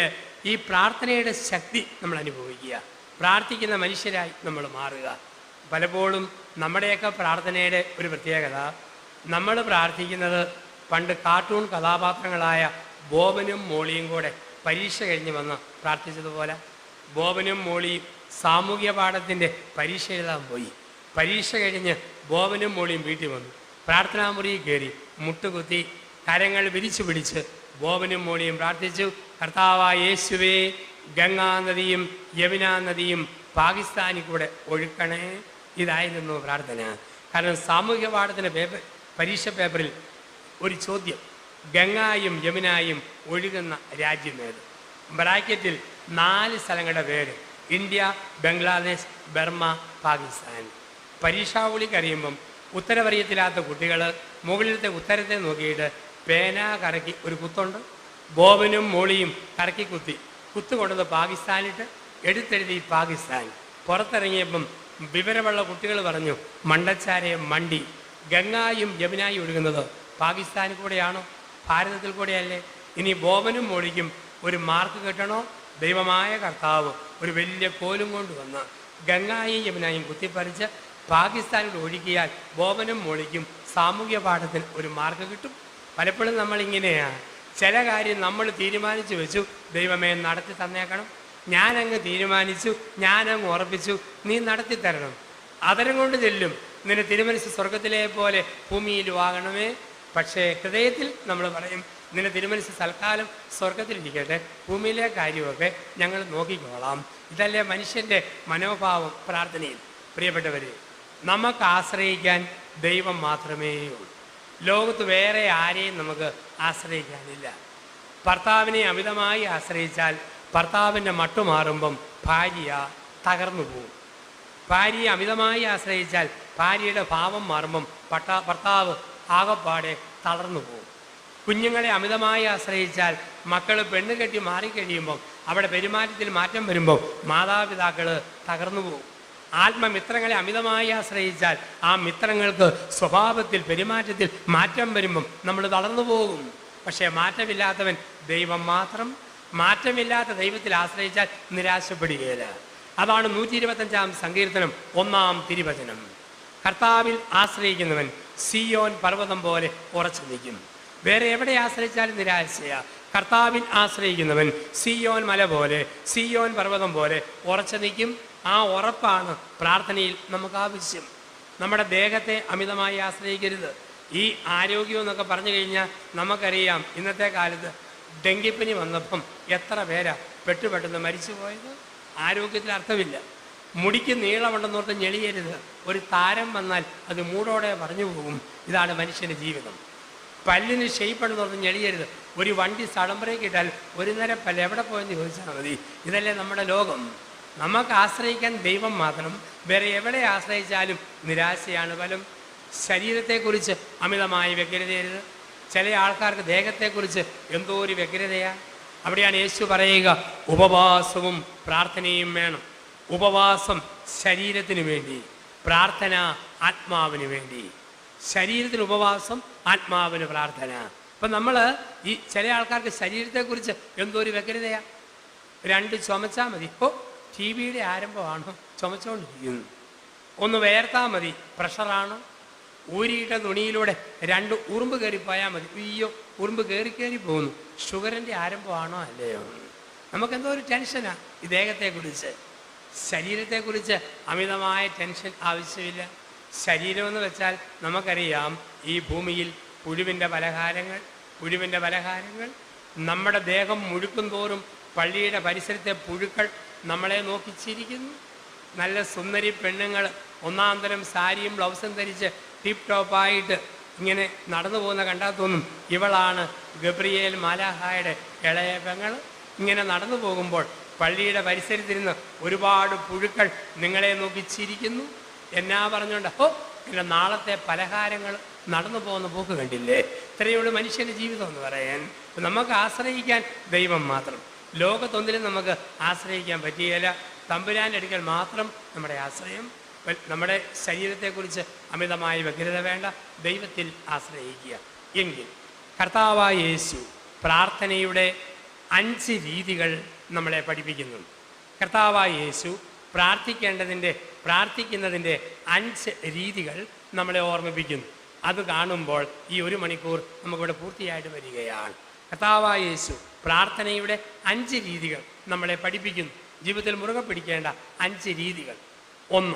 ഈ പ്രാർത്ഥനയുടെ ശക്തി നമ്മൾ അനുഭവിക്കുക, പ്രാർത്ഥിക്കുന്ന മനുഷ്യരായി നമ്മൾ മാറുക. പലപ്പോഴും നമ്മുടെയൊക്കെ പ്രാർത്ഥനയുടെ ഒരു പ്രത്യേകത, നമ്മൾ പ്രാർത്ഥിക്കുന്നത് പണ്ട് കാർട്ടൂൺ കഥാപാത്രങ്ങളായ ബോബനും മോളിയും കൂടെ പരീക്ഷ കഴിഞ്ഞ് വന്ന് പ്രാർത്ഥിച്ചതുപോലെ. ബോബനും മോളിയും സാമൂഹ്യ പാഠത്തിൻ്റെ പരീക്ഷ എഴുതാൻ പോയി. പരീക്ഷ കഴിഞ്ഞ് ബോബനും മോളിയും വീട്ടിൽ വന്നു. പ്രാർത്ഥനാമുറിയിൽ കയറി മുട്ടുകുത്തി കരങ്ങൾ വിരിച്ചു പിടിച്ച് ബോബനും മോളിയും പ്രാർത്ഥിച്ചു, കർത്താവായ യേശുവേ, ഗംഗാ നദിയും യമുനാ നദിയും പാകിസ്ഥാനിൽ കൂടെ ഒഴുക്കണേ. ഇതായിരുന്നു പ്രാർത്ഥന. കാരണം സാമൂഹ്യ പാഠത്തിൻ്റെ പരീക്ഷ പേപ്പറിൽ ഒരു ചോദ്യം, ഗംഗായും യമുനായും ഒഴുകുന്ന രാജ്യമേത്? ബ്രാക്കറ്റിൽ 4 സ്ഥലങ്ങളുടെ പേര്, ഇന്ത്യ, ബംഗ്ലാദേശ്, ബർമ്മ, പാകിസ്ഥാൻ. പരീക്ഷാവളി കഴിയുമ്പം ഉത്തരവറിയത്തില്ലാത്ത കുട്ടികൾ മുകളിലത്തെ ഉത്തരത്തെ നോക്കിയിട്ട് പേന കറക്കി ഒരു കുത്തുണ്ട്. ബോബനും മോളിയും കറക്കി കുത്തി കുത്തുകൊണ്ടത് പാകിസ്ഥാനിട്ട് എടുത്തെഴുതി പാകിസ്ഥാൻ. പുറത്തിറങ്ങിയപ്പം വിവരമുള്ള കുട്ടികൾ പറഞ്ഞു, മണ്ടച്ചാരെ മണ്ടി, ഗംഗായും യമുനായും ഒഴുകുന്നത് പാകിസ്ഥാനിൽ കൂടെയാണോ, ഭാരതത്തിൽ കൂടെയല്ലേ? ഇനി ബോബനും മോളിക്കും ഒരു മാർക്ക് കിട്ടണോ? ദൈവമായ കർത്താവ് ഒരു വലിയ കോലും കൊണ്ടുവന്ന് ഗംഗായും യമുനായും കുത്തിപ്പറിച്ച് പാകിസ്ഥാനിൽ ഒഴുകിയാൽ ബോബനും മോളിക്കും സാമൂഹ്യ പാഠത്തിന് ഒരു മാർക്ക് കിട്ടും. പലപ്പോഴും നമ്മളിങ്ങനെയാണ്, ചില കാര്യം നമ്മൾ തീരുമാനിച്ചു വെച്ചു, ദൈവമേ നടത്തി തന്നേക്കണം. ഞാനങ്ങ് തീരുമാനിച്ചു, ഞാനങ്ങ് ഉറപ്പിച്ചു, നീ നടത്തി തരണം. അതരം കൊണ്ട് ചെല്ലും, നിന്റെ തിരുമനസ് സ്വർഗത്തിലെ പോലെ ഭൂമിയിലും ആകണമേ. പക്ഷേ ഹൃദയത്തിൽ നമ്മൾ പറയും, നിന്റെ തിരുമനസ് തൽക്കാലം സ്വർഗത്തിലിരിക്കട്ടെ, ഭൂമിയിലെ കാര്യമൊക്കെ ഞങ്ങൾ നോക്കിക്കോളാം. ഇതല്ലേ മനുഷ്യൻ്റെ മനോഭാവം പ്രാർത്ഥനയിൽ. പ്രിയപ്പെട്ടവരെ, നമുക്ക് ആശ്രയിക്കാൻ ദൈവം മാത്രമേ ഉള്ളൂ. ലോകത്ത് വേറെ ആരെയും നമുക്ക് ആശ്രയിക്കാനില്ല. ഭർത്താവിനെ അമിതമായി ആശ്രയിച്ചാൽ ഭർത്താവിൻ്റെ മട്ടുമാറുമ്പം ഭാര്യ തകർന്നു പോകും. ഭാര്യയെ അമിതമായി ആശ്രയിച്ചാൽ ഭാര്യയുടെ ഭാവം മാറുമ്പം ഭർത്താവ് ആകപ്പാടെ തളർന്നു പോകും. കുഞ്ഞുങ്ങളെ അമിതമായി ആശ്രയിച്ചാൽ മക്കൾ പെണ്ണ് കെട്ടി മാറിക്കഴിയുമ്പം അവിടെ പെരുമാറ്റത്തിൽ മാറ്റം വരുമ്പോൾ മാതാപിതാക്കൾ തകർന്നു പോകും. ആത്മമിത്രങ്ങളെ അമിതമായി ആശ്രയിച്ചാൽ ആ മിത്രങ്ങൾക്ക് സ്വഭാവത്തിൽ പെരുമാറ്റത്തിൽ മാറ്റം വരുമ്പം നമ്മൾ തളർന്നു പോകും. പക്ഷേ മാറ്റമില്ലാത്തവൻ ദൈവം മാത്രം. മാറ്റമില്ലാത്ത ദൈവത്തിൽ ആശ്രയിച്ചാൽ നിരാശപ്പെടുകയില്ല. അതാണ് 125-ാം സങ്കീർത്തനം 1-ാം തിരുവചനം. കർത്താവിൽ ആശ്രയിക്കുന്നവൻ സിയോൻ പർവ്വതം പോലെ ഉറച്ചു നിൽക്കും. വേറെ എവിടെ ആശ്രയിച്ചാലും നിരാശയാ. കർത്താവിൽ ആശ്രയിക്കുന്നവൻ സിയോൻ മല പോലെ, സിയോൻ പർവ്വതം പോലെ ഉറച്ചു നിൽക്കും. ആ ഉറപ്പാണ് പ്രാർത്ഥനയിൽ നമുക്ക് ആവശ്യം. നമ്മുടെ ദേഹത്തെ അമിതമായി ആശ്രയിക്കരുത്. ഈ ആരോഗ്യം എന്നൊക്കെ പറഞ്ഞു കഴിഞ്ഞാൽ നമുക്കറിയാം, ഇന്നത്തെ കാലത്ത് ഡെങ്കിപ്പനി വന്നപ്പം എത്ര പേരാ പെട്ടെന്ന് മരിച്ചു പോയത്. ആരോഗ്യത്തിൽ അർത്ഥമില്ല. മുടിക്ക് നീളമുണ്ടെന്നോർത്ത് ഞെളിയരുത്. ഒരു താരം വന്നാൽ അത് മൂടോടെ പറഞ്ഞു പോകും. ഇതാണ് മനുഷ്യൻ്റെ ജീവിതം. പല്ലിന് ഷെയ്പ്പുണ്ടെന്നോർത്ത് ഞെളിയരുത്. ഒരു വണ്ടി സഡൻ ബ്രേക്ക് ഇട്ടാൽ ഒരു നേരം പല്ല് എവിടെ പോയെന്ന് ചോദിച്ചാൽ മതി. ഇതല്ലേ നമ്മുടെ ലോകം. നമുക്ക് ആശ്രയിക്കാൻ ദൈവം മാത്രം. വേറെ എവിടെ ആശ്രയിച്ചാലും നിരാശയാണ് ഫലം. ശരീരത്തെക്കുറിച്ച് അമിതമായി വ്യഗ്രതയരുത്. ചില ആൾക്കാർക്ക് ദേഹത്തെക്കുറിച്ച് എന്തോ ഒരു വ്യഗ്രതയാണ്. അവിടെയാണ് യേശു പറയുക, ഉപവാസവും പ്രാർത്ഥനയും വേണം. ഉപവാസം ശരീരത്തിന് വേണ്ടി, പ്രാർത്ഥന ആത്മാവിന് വേണ്ടി. ശരീരത്തിന് ഉപവാസം, ആത്മാവിന് പ്രാർത്ഥന. അപ്പം നമ്മൾ ഈ ചില ആൾക്കാർക്ക് ശരീരത്തെക്കുറിച്ച് എന്തോ ഒരു വ്യഗ്രതയാണ്. 2 ചുമച്ചാൽ മതി, ടി വിയുടെ ആരംഭമാണോ ചുമച്ചുകൊണ്ടിരിക്കുന്നു. ഒന്ന് വേർത്താൽ മതി, പ്രഷറാണ്. ഊരിയിട്ട തുണിയിലൂടെ 2 ഉറുമ്പ് കയറിപ്പോയാൽ മതി, അയ്യോ ഉറുമ്പ് കയറി പോകുന്നു. ഷുഗറിൻ്റെ ആരംഭമാണോ അല്ലയോ? നമുക്കെന്തോ ഒരു ടെൻഷനാണ് ഈ ദേഹത്തെക്കുറിച്ച്. ശരീരത്തെക്കുറിച്ച് അമിതമായ ടെൻഷൻ ആവശ്യമില്ല. ശരീരമെന്ന് വെച്ചാൽ നമുക്കറിയാം, ഈ ഭൂമിയിൽ പുഴുവിൻ്റെ പലഹാരങ്ങൾ നമ്മുടെ ദേഹം മുഴുക്കും തോറും പള്ളിയുടെ പരിസരത്തെ പുഴുക്കൾ നമ്മളെ നോക്കി ചിരിക്കുന്നു. നല്ല സുന്ദരി പെണ്ണുങ്ങൾ 1-ാം തരം സാരിയും ബ്ലൗസും ധരിച്ച് ടിപ്പ് ടോപ്പായിട്ട് ഇങ്ങനെ നടന്നു പോകുന്ന കണ്ടാൽ തോന്നും ഇവളാണ് ഗബ്രിയേൽ മാലാഹായുടെ ഇളയ പെങ്ങൾ. ഇങ്ങനെ നടന്നു പോകുമ്പോൾ പള്ളിയുടെ പരിസരത്തിരുന്ന് ഒരുപാട് പുഴുക്കൾ നിങ്ങളെ നോക്കി ചിരിക്കുന്നു. എന്നാ പറഞ്ഞുകൊണ്ട് പിന്നെ നാളത്തെ പലഹാരങ്ങൾ നടന്നു പോകുന്ന പോക്ക് കണ്ടില്ലേ? ഇത്രയുള്ള മനുഷ്യൻ്റെ ജീവിതം എന്ന് പറയാൻ. നമുക്ക് ആശ്രയിക്കാൻ ദൈവം മാത്രം. ലോകത്തൊന്നിലും നമുക്ക് ആശ്രയിക്കാൻ പറ്റുകയില്ല. തമ്പുരാൻ്റെ അടുക്കൽ മാത്രം നമ്മുടെ ആശ്രയം. നമ്മുടെ ശരീരത്തെക്കുറിച്ച് അമിതമായ വ്യഗ്രത വേണ്ട, ദൈവത്തിൽ ആശ്രയിക്കുക. എങ്കിൽ കർത്താവായ യേശു പ്രാർത്ഥനയുടെ 5 രീതികൾ നമ്മളെ പഠിപ്പിക്കുന്നു. കർത്താവായ യേശു പ്രാർത്ഥിക്കുന്നതിൻ്റെ 5 രീതികൾ നമ്മളെ ഓർമ്മിപ്പിക്കുന്നു. അത് കാണുമ്പോൾ ഈ 1 മണിക്കൂർ നമുക്കിവിടെ പൂർത്തിയായിട്ട് വരികയാണ്. കർത്താവായ യേശു പ്രാർത്ഥനയുടെ 5 രീതികൾ നമ്മളെ പഠിപ്പിക്കുന്നു. ജീവിതത്തിൽ മുറുകെ പിടിക്കേണ്ട 5 രീതികൾ. 1,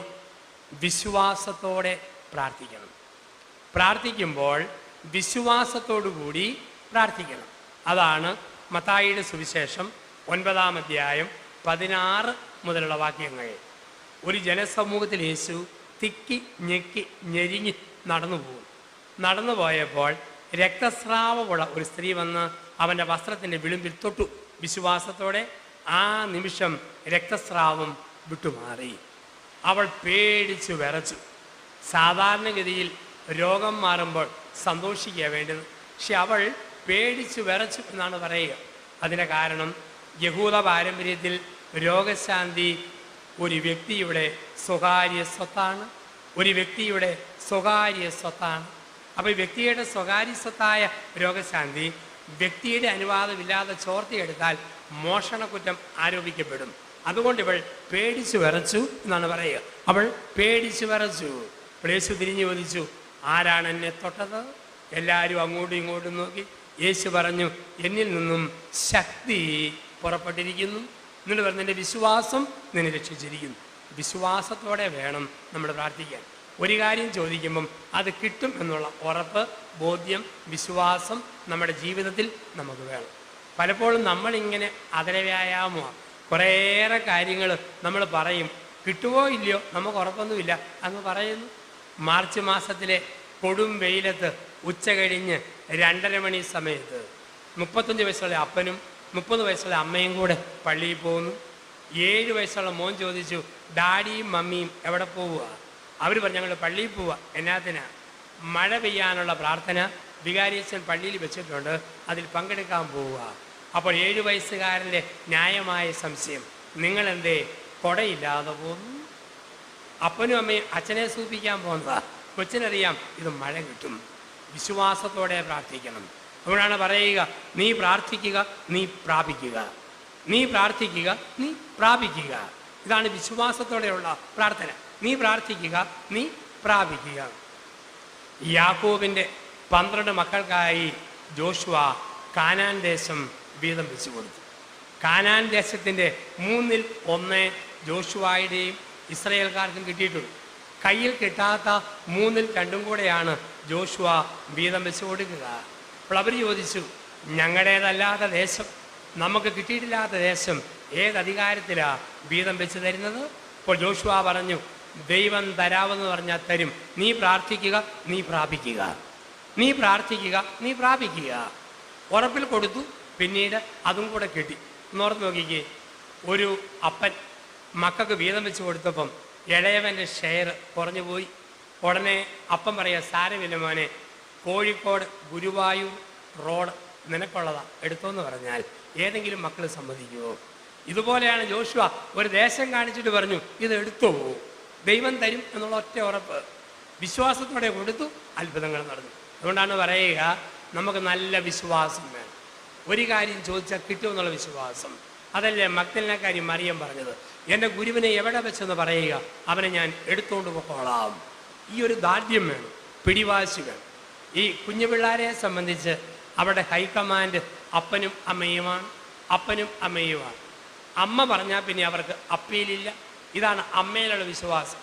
വിശ്വാസത്തോടെ പ്രാർത്ഥിക്കണം. പ്രാർത്ഥിക്കുമ്പോൾ വിശ്വാസത്തോടു കൂടി പ്രാർത്ഥിക്കണം. അതാണ് മത്തായിയുടെ സുവിശേഷം 9-ാം അധ്യായം 16 മുതലുള്ള വാക്യങ്ങൾ. ഒരു ജനസമൂഹത്തിൽ യേശു തിക്കി ഞെക്കി ഞെരിഞ്ഞ് നടന്നു പോയപ്പോൾ രക്തസ്രാവമുള്ള ഒരു സ്ത്രീ വന്ന് അവൻ്റെ വസ്ത്രത്തിൻ്റെ വിളിമ്പിൽ തൊട്ടു. വിശ്വാസത്തോടെ ആ നിമിഷം രക്തസ്രാവം വിട്ടുമാറി. അവൾ പേടിച്ചു വിറച്ചു. സാധാരണഗതിയിൽ രോഗം മാറുമ്പോൾ സന്തോഷിക്കുക വേണ്ടത്, പക്ഷെ അവൾ പേടിച്ചു വിറച്ചു എന്നാണ് പറയുക. അതിൻ്റെ കാരണം യഹൂദ പാരമ്പര്യത്തിൽ രോഗശാന്തി ഒരു വ്യക്തിയുടെ സ്വകാര്യ സ്വത്താണ്. അപ്പോൾ ഈ വ്യക്തിയുടെ സ്വകാര്യ സ്വത്തായ രോഗശാന്തി വ്യക്തിയുടെ അനുവാദമില്ലാതെ ചോർത്തിയെടുത്താൽ മോഷണക്കുറ്റം ആരോപിക്കപ്പെടും. അതുകൊണ്ട് ഇവൾ പേടിച്ചു വിറച്ചു എന്നാണ് പറയുക. അവൾ പേടിച്ചു വിറച്ചു. യേശു തിരിഞ്ഞു ചോദിച്ചു, ആരാണ് എന്നെ തൊട്ടത്? എല്ലാവരും അങ്ങോട്ടും ഇങ്ങോട്ടും നോക്കി. യേശു പറഞ്ഞു, എന്നിൽ നിന്നും ശക്തി പുറപ്പെട്ടിരിക്കുന്നു. എന്നിട്ട് പറഞ്ഞു നിൻ്റെ വിശ്വാസം നിന്നെ രക്ഷിച്ചിരിക്കുന്നു. വിശ്വാസത്തോടെ വേണം നമ്മൾ പ്രാർത്ഥിക്കാൻ. ഒരു കാര്യം ചോദിക്കുമ്പം അത് കിട്ടും എന്നുള്ള ഉറപ്പ്, ബോധ്യം, വിശ്വാസം നമ്മുടെ ജീവിതത്തിൽ നമുക്ക് വേണം. പലപ്പോഴും നമ്മളിങ്ങനെ അതര വ്യായാമമാണ്, കുറേയേറെ കാര്യങ്ങൾ നമ്മൾ പറയും, കിട്ടുമോ ഇല്ലയോ നമുക്ക് ഉറപ്പൊന്നുമില്ല, അങ്ങ് പറയുന്നു. മാർച്ച് മാസത്തിലെ കൊടും വെയിലത്ത് ഉച്ച കഴിഞ്ഞ് 2:30 മണി സമയത്ത് 35 വയസ്സുള്ള അപ്പനും 30 വയസ്സുള്ള അമ്മയും കൂടെ പള്ളിയിൽ പോകുന്നു. 7 വയസ്സുള്ള മോൻ ചോദിച്ചു, ഡാഡിയും മമ്മിയും എവിടെ പോവുക? അവർ പറഞ്ഞു ഞങ്ങൾ പള്ളിയിൽ പോവുക. എന്നാത്തിനാ? മഴ പെയ്യാനുള്ള പ്രാർത്ഥന വികാരിയച്ഛൻ പള്ളിയിൽ വെച്ചിട്ടുണ്ട്, അതിൽ പങ്കെടുക്കാൻ പോവുക. അപ്പോൾ 7 വയസ്സുകാരൻ്റെ ന്യായമായ സംശയം, നിങ്ങളെന്തേ കുടയില്ലാതെ പോകുന്നു? അപ്പനും അമ്മയും അച്ഛനെ സൂപ്പിക്കാൻ പോകുന്നതാ. കൊച്ചിനറിയാം ഇത് മഴ കിട്ടും. വിശ്വാസത്തോടെ പ്രാർത്ഥിക്കണം. അതുകൊണ്ടാണ് പറയുക, നീ പ്രാർത്ഥിക്കുക, നീ പ്രാപിക്കുക. നീ പ്രാർത്ഥിക്കുക, നീ പ്രാപിക്കുക. ഇതാണ് വിശ്വാസത്തോടെയുള്ള പ്രാർത്ഥന. നീ പ്രാർത്ഥിക്കുക, നീ പ്രാപിക്കുക. യാക്കോബിൻ്റെ 12 മക്കൾക്കായി ജോഷുവ കാനാൻ ദേശം വീതം വെച്ചു കൊടുത്തു. കാനാൻ ദേശത്തിൻ്റെ 1/3 ജോഷുവായുടെയും ഇസ്രായേൽക്കാർക്കും കിട്ടിയിട്ടുണ്ട്. കയ്യിൽ കിട്ടാത്ത 1/2 കൂടെയാണ് ജോഷുവ വീതം വെച്ച് കൊടുക്കുക. അപ്പോൾ അവർ ചോദിച്ചു, ഞങ്ങളുടേതല്ലാത്ത ദേശം, നമുക്ക് കിട്ടിയിട്ടില്ലാത്ത ദേശം ഏതധികാരത്തിലാണ് വീതം വെച്ച് തരുന്നത്? അപ്പോൾ ജോഷുവ പറഞ്ഞു, ദൈവം തരാമെന്ന് പറഞ്ഞാൽ തരും. നീ പ്രാർത്ഥിക്കുക, നീ പ്രാപിക്കുക. നീ പ്രാർത്ഥിക്കുക, നീ പ്രാപിക്കുക. ഉറപ്പിൽ കൊടുത്തു. പിന്നീട് അതും കൂടെ കിട്ടി. എന്നോർത്ത് നോക്കിക്കേ, ഒരു അപ്പൻ മക്കൾക്ക് വീതം വെച്ച് കൊടുത്തപ്പം ഇളയവൻ്റെ ഷെയർ കുറഞ്ഞു പോയി. ഉടനെ അപ്പം പറയുക, സാരമില്ല മോനെ, കോഴിക്കോട് ഗുരുവായൂർ റോഡ് നിനക്കുള്ളതാ, എടുത്തോന്ന് പറഞ്ഞാൽ ഏതെങ്കിലും മക്കൾ സമ്മതിക്കുമോ? ഇതുപോലെയാണ് ജോഷുവ ഒരു ദേശം കാണിച്ചിട്ട് പറഞ്ഞു, ഇത് എടുത്തോ, ദൈവം തരും എന്നുള്ള ഒറ്റ ഉറപ്പ്. വിശ്വാസത്തോടെ കൊടുത്തു, അത്ഭുതങ്ങൾ നടന്നു. അതുകൊണ്ടാണ് പറയുക, നമുക്ക് നല്ല വിശ്വാസം വേണം. ഒരു കാര്യം ചോദിച്ചാൽ കിട്ടുമെന്നുള്ള വിശ്വാസം. അതല്ലേ മഗ്ദലന കാര്യം മറിയം പറഞ്ഞത്, എൻ്റെ ഗുരുവിനെ എവിടെ വെച്ചെന്ന് പറയുക, അവനെ ഞാൻ എടുത്തുകൊണ്ട് പോയിക്കോളാം. ഈ ഒരു ദാർഢ്യം വേണം, പിടിവാശി വേണം. ഈ കുഞ്ഞു പിള്ളേരെ സംബന്ധിച്ച് അവിടെ ഹൈക്കമാൻഡ് അപ്പനും അമ്മയുമാണ്. അപ്പനും അമ്മയുമാണ്. അമ്മ പറഞ്ഞാൽ പിന്നെ അവർക്ക് അപ്പീലില്ല. ഇതാണ് അമ്മയിലുള്ള വിശ്വാസം.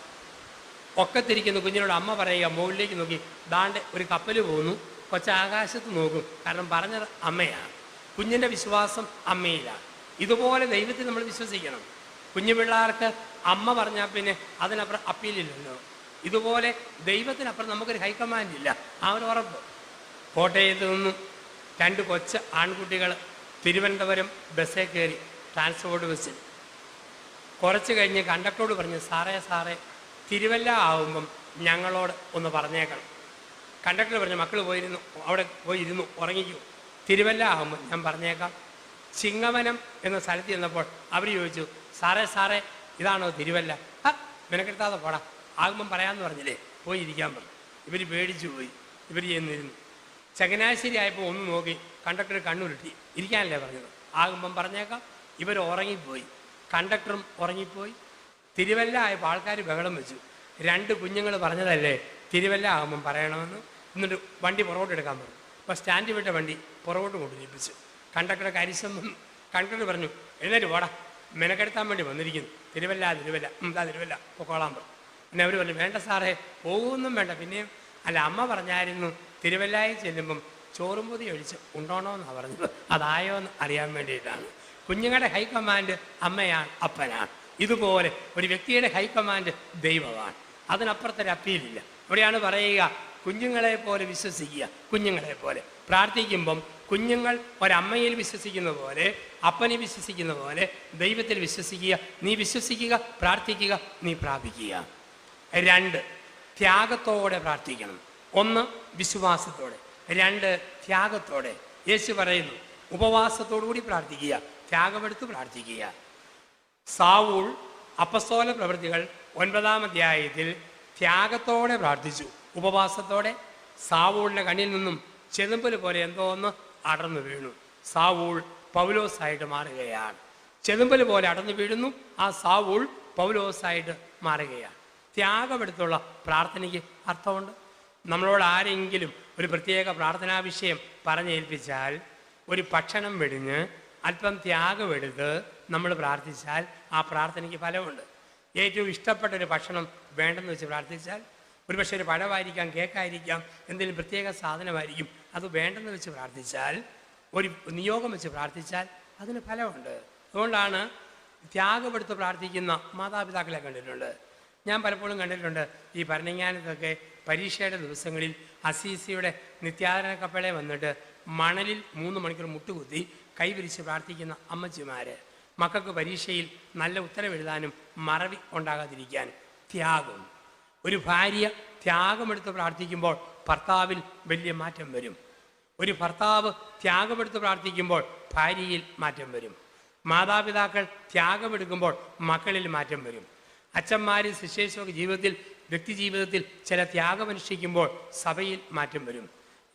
ഒക്കത്തിരിക്കുന്ന കുഞ്ഞിനോട് അമ്മ പറയുക, മുകളിലേക്ക് നോക്കി, ദാണ്ട് ഒരു കപ്പൽ പോകുന്നു, കൊച്ചാകാശത്ത് നോക്കും, കാരണം പറഞ്ഞത് അമ്മയാണ്. കുഞ്ഞിൻ്റെ വിശ്വാസം അമ്മയിലാണ്. ഇതുപോലെ ദൈവത്തിൽ നമ്മൾ വിശ്വസിക്കണം. കുഞ്ഞു പിള്ളേർക്ക് അമ്മ പറഞ്ഞാൽ പിന്നെ അതിനപ്പുറം അപ്പീലില്ലല്ലോ. ഇതുപോലെ ദൈവത്തിനപ്പുറം നമുക്കൊരു ഹൈക്കമാൻഡ് ഇല്ല. ആ ഒരു ഉറപ്പ്. കോട്ടയത്ത് നിന്നും 2 കൊച്ചു ആൺകുട്ടികൾ തിരുവനന്തപുരം ബസ്സിൽ കയറി, ട്രാൻസ്പോർട്ട് ബസ്സിൽ. കുറച്ച് കഴിഞ്ഞ് കണ്ടക്ടറോട് പറഞ്ഞു, സാറേ തിരുവല്ല ആവുമ്പം ഞങ്ങളോട് ഒന്ന് പറഞ്ഞേക്കണം. കണ്ടക്ടർ പറഞ്ഞു, മക്കൾ പോയിരുന്നു, അവിടെ പോയിരുന്നു, ഉറങ്ങിക്കൂ, തിരുവല്ല ആകുമ്പോൾ ഞാൻ പറഞ്ഞേക്കാം. ചിങ്ങവനം എന്ന സ്ഥലത്ത് ചെന്നപ്പോൾ അവർ ചോദിച്ചു, സാറേ ഇതാണോ തിരുവല്ല? മെനക്കെടുത്താതെ പോടാ, ആകുമ്പം പറയാമെന്ന് പറഞ്ഞില്ലേ, പോയി ഇരിക്കാൻ പറഞ്ഞു. ഇവർ പേടിച്ചു പോയി. ഇവർ ചെന്നിരുന്നു. ചങ്ങനാശ്ശേരി ആയപ്പോൾ ഒന്ന് നോക്കി, കണ്ടക്ടർ കണ്ണുരുട്ടി. ഇരിക്കാനല്ലേ പറഞ്ഞത്, ആകുമ്പം പറഞ്ഞേക്കാം. ഇവർ ഉറങ്ങിപ്പോയി, കണ്ടക്ടറും ഉറങ്ങിപ്പോയി. തിരുവല്ല ആയപ്പോൾ ആൾക്കാർ ബഹളം വെച്ചു. 2 കുഞ്ഞുങ്ങൾ പറഞ്ഞതല്ലേ തിരുവല്ല ആകുമ്പം പറയണമെന്ന്. എന്നിട്ട് വണ്ടി പുറകോട്ട് എടുക്കാൻ പറഞ്ഞു. അപ്പോൾ സ്റ്റാൻഡ് വിട്ട വണ്ടി പുറകോട്ട് കൊണ്ടുവരിപ്പിച്ചു. കണ്ടക്ടറുടെ കരിശം വന്നു. കണ്ടക്ടർ പറഞ്ഞു, എഴുന്നേറ്റ് പോടാ, മെനക്കെടുത്താൻ വേണ്ടി വന്നിരിക്കുന്നു, തിരുവല്ല തിരുവല്ല പൊക്കോളാൻ പറഞ്ഞു. പിന്നെ അവർ പറഞ്ഞു, വേണ്ട സാറേ, പോകുമൊന്നും വേണ്ട. പിന്നെയും അല്ല, അമ്മ പറഞ്ഞായിരുന്നു തിരുവല്ലായി ചെല്ലുമ്പം ചോറും പൊതി ഒഴിച്ച് ഉണ്ടോണമെന്നാണ് പറഞ്ഞത്. അതായോ എന്ന് അറിയാൻ വേണ്ടിയിട്ടാണ്. കുഞ്ഞുങ്ങളുടെ ഹൈക്കമാൻഡ് അമ്മയാണ്, അപ്പനാണ്. ഇതുപോലെ ഒരു വ്യക്തിയുടെ ഹൈക്കമാൻഡ് ദൈവമാണ്. അതിനപ്പുറത്തൊരു അപ്പീലില്ല. അവിടെയാണ് പറയുക, കുഞ്ഞുങ്ങളെ പോലെ വിശ്വസിക്കുക. കുഞ്ഞുങ്ങളെ പോലെ പ്രാർത്ഥിക്കുമ്പം കുഞ്ഞുങ്ങൾ ഒരമ്മയിൽ വിശ്വസിക്കുന്ന പോലെ, അപ്പനെ വിശ്വസിക്കുന്ന പോലെ ദൈവത്തിൽ വിശ്വസിക്കുക. നീ വിശ്വസിക്കുക, പ്രാർത്ഥിക്കുക, നീ പ്രാപിക്കുക. 2 ത്യാഗത്തോടെ പ്രാർത്ഥിക്കണം. 1 വിശ്വാസത്തോടെ, 2 ത്യാഗത്തോടെ. യേശു പറയുന്നു, ഉപവാസത്തോടുകൂടി പ്രാർത്ഥിക്കുക, ത്യാഗമെടുത്ത് പ്രാർത്ഥിക്കുക. സാവൂൾ അപ്പസ്തോല പ്രവൃത്തികൾ 9-ാം അധ്യായത്തിൽ ത്യാഗത്തോടെ പ്രാർത്ഥിച്ചു, ഉപവാസത്തോടെ. സാവൂളിൻ്റെ കണ്ണിൽ നിന്നും ചെതുമ്പൽ പോലെ എന്തോ ഒന്ന് അടർന്നു വീണു. സാവൂൾ പൗലോസായിട്ട് മാറുകയാണ്. ചെതുമ്പൽ പോലെ അടർന്നു വീഴുന്നു. ആ സാവൂൾ പൗലോസായിട്ട് മാറുകയാണ്. ത്യാഗമെടുത്തുള്ള പ്രാർത്ഥനയ്ക്ക് അർത്ഥമുണ്ട്. നമ്മളോട് ആരെങ്കിലും ഒരു പ്രത്യേക പ്രാർത്ഥനാ വിഷയം പറഞ്ഞേൽപ്പിച്ചാൽ ഒരു ഭക്ഷണം വെടിഞ്ഞ് അല്പം ത്യാഗമെടുത്ത് നമ്മൾ പ്രാർത്ഥിച്ചാൽ ആ പ്രാർത്ഥനയ്ക്ക് ഫലമുണ്ട്. ഏറ്റവും ഇഷ്ടപ്പെട്ട ഒരു ഭക്ഷണം വേണ്ടെന്ന് വെച്ച് പ്രാർത്ഥിച്ചാൽ, ഒരുപക്ഷെ ഒരു പഴമായിരിക്കാം, കേക്കായിരിക്കാം, എന്തെങ്കിലും പ്രത്യേക സാധനമായിരിക്കും, അത് വേണ്ടെന്ന് വെച്ച് പ്രാർത്ഥിച്ചാൽ, ഒരു നിയോഗം വെച്ച് പ്രാർത്ഥിച്ചാൽ അതിന് ഫലമുണ്ട്. അതുകൊണ്ടാണ് ത്യാഗമെടുത്ത് പ്രാർത്ഥിക്കുന്ന മാതാപിതാക്കളെ കണ്ടിട്ടുണ്ട്. ഞാൻ പലപ്പോഴും കണ്ടിട്ടുണ്ട് ഈ ഭരണങ്ങാനത്തൊക്കെ പരീക്ഷയുടെ ദിവസങ്ങളിൽ അസീസിയുടെ നിത്യാദരണ കപ്പലെ വന്നിട്ട് മണലിൽ 3 മണിക്കൂർ മുട്ടുകുത്തി കൈവിരിച്ച് പ്രാർത്ഥിക്കുന്ന അമ്മച്ചിമാർ. മക്കൾക്ക് പരീക്ഷയിൽ നല്ല ഉത്തരം എഴുതാനും മറവി ഉണ്ടാകാതിരിക്കാനും. ത്യാഗം. ഒരു ഭാര്യ ത്യാഗമെടുത്ത് പ്രാർത്ഥിക്കുമ്പോൾ ഭർത്താവിൽ വലിയ മാറ്റം വരും. ഒരു ഭർത്താവ് ത്യാഗമെടുത്ത് പ്രാർത്ഥിക്കുമ്പോൾ ഭാര്യയിൽ മാറ്റം വരും. മാതാപിതാക്കൾ ത്യാഗമെടുക്കുമ്പോൾ മക്കളിൽ മാറ്റം വരും. അച്ഛന്മാർ ശിശേശ്വര ജീവിതത്തിൽ, വ്യക്തി ജീവിതത്തിൽ ചില ത്യാഗമനുഷ്ഠിക്കുമ്പോൾ സഭയിൽ മാറ്റം വരും.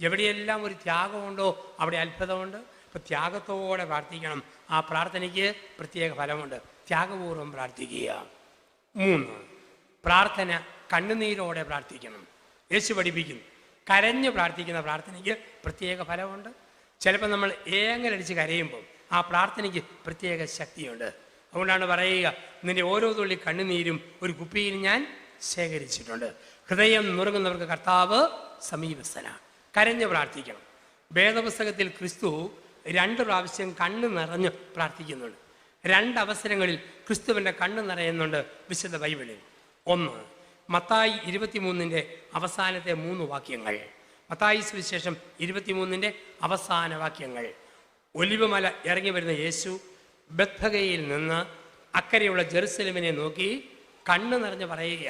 എവിടെയെല്ലാം ഒരു ത്യാഗമുണ്ടോ അവിടെ അത്ഭുതമുണ്ട്. ഇപ്പം ത്യാഗത്തോടെ പ്രാർത്ഥിക്കണം. ആ പ്രാർത്ഥനയ്ക്ക് പ്രത്യേക ഫലമുണ്ട്. ത്യാഗപൂർവ്വം പ്രാർത്ഥിക്കുക. 3, പ്രാർത്ഥന കണ്ണുനീരോടെ പ്രാർത്ഥിക്കണം. യേശു പഠിപ്പിക്കുന്നു, കരഞ്ഞ് പ്രാർത്ഥിക്കുന്ന പ്രാർത്ഥനയ്ക്ക് പ്രത്യേക ഫലമുണ്ട്. ചിലപ്പോൾ നമ്മൾ ഏങ്ങലടിച്ച് കരയുമ്പോൾ ആ പ്രാർത്ഥനയ്ക്ക് പ്രത്യേക ശക്തിയുണ്ട്. അതുകൊണ്ടാണ് പറയുക, നിന്റെ ഓരോ തുള്ളി കണ്ണുനീരും ഒരു കുപ്പിയിൽ ഞാൻ ശേഖരിച്ചിട്ടുണ്ട്. ഹൃദയം നുറുങ്ങുന്നവർക്ക് കർത്താവ് സമീപസ്ഥനാണ്. കരഞ്ഞ് പ്രാർത്ഥിക്കണം. വേദപുസ്തകത്തിൽ ക്രിസ്തു 2 പ്രാവശ്യം കണ്ണ് നിറഞ്ഞ് പ്രാർത്ഥിക്കുന്നുണ്ട്. 2 അവസരങ്ങളിൽ ക്രിസ്തുവിൻ്റെ കണ്ണ് നിറയുന്നുണ്ട് വിശുദ്ധ ബൈബിളിൽ. 1, മത്തായി 23 അവസാനത്തെ 3 വാക്യങ്ങൾ. മത്തായി സുവിശേഷം 23 അവസാന വാക്യങ്ങൾ. ഒലിവുമല ഇറങ്ങി വരുന്ന യേശു ബത്ഫഗയിൽ നിന്ന് അക്കരെയുള്ള ജെറുസലേമിനെ നോക്കി കണ്ണ് നിറഞ്ഞ് പറയുക,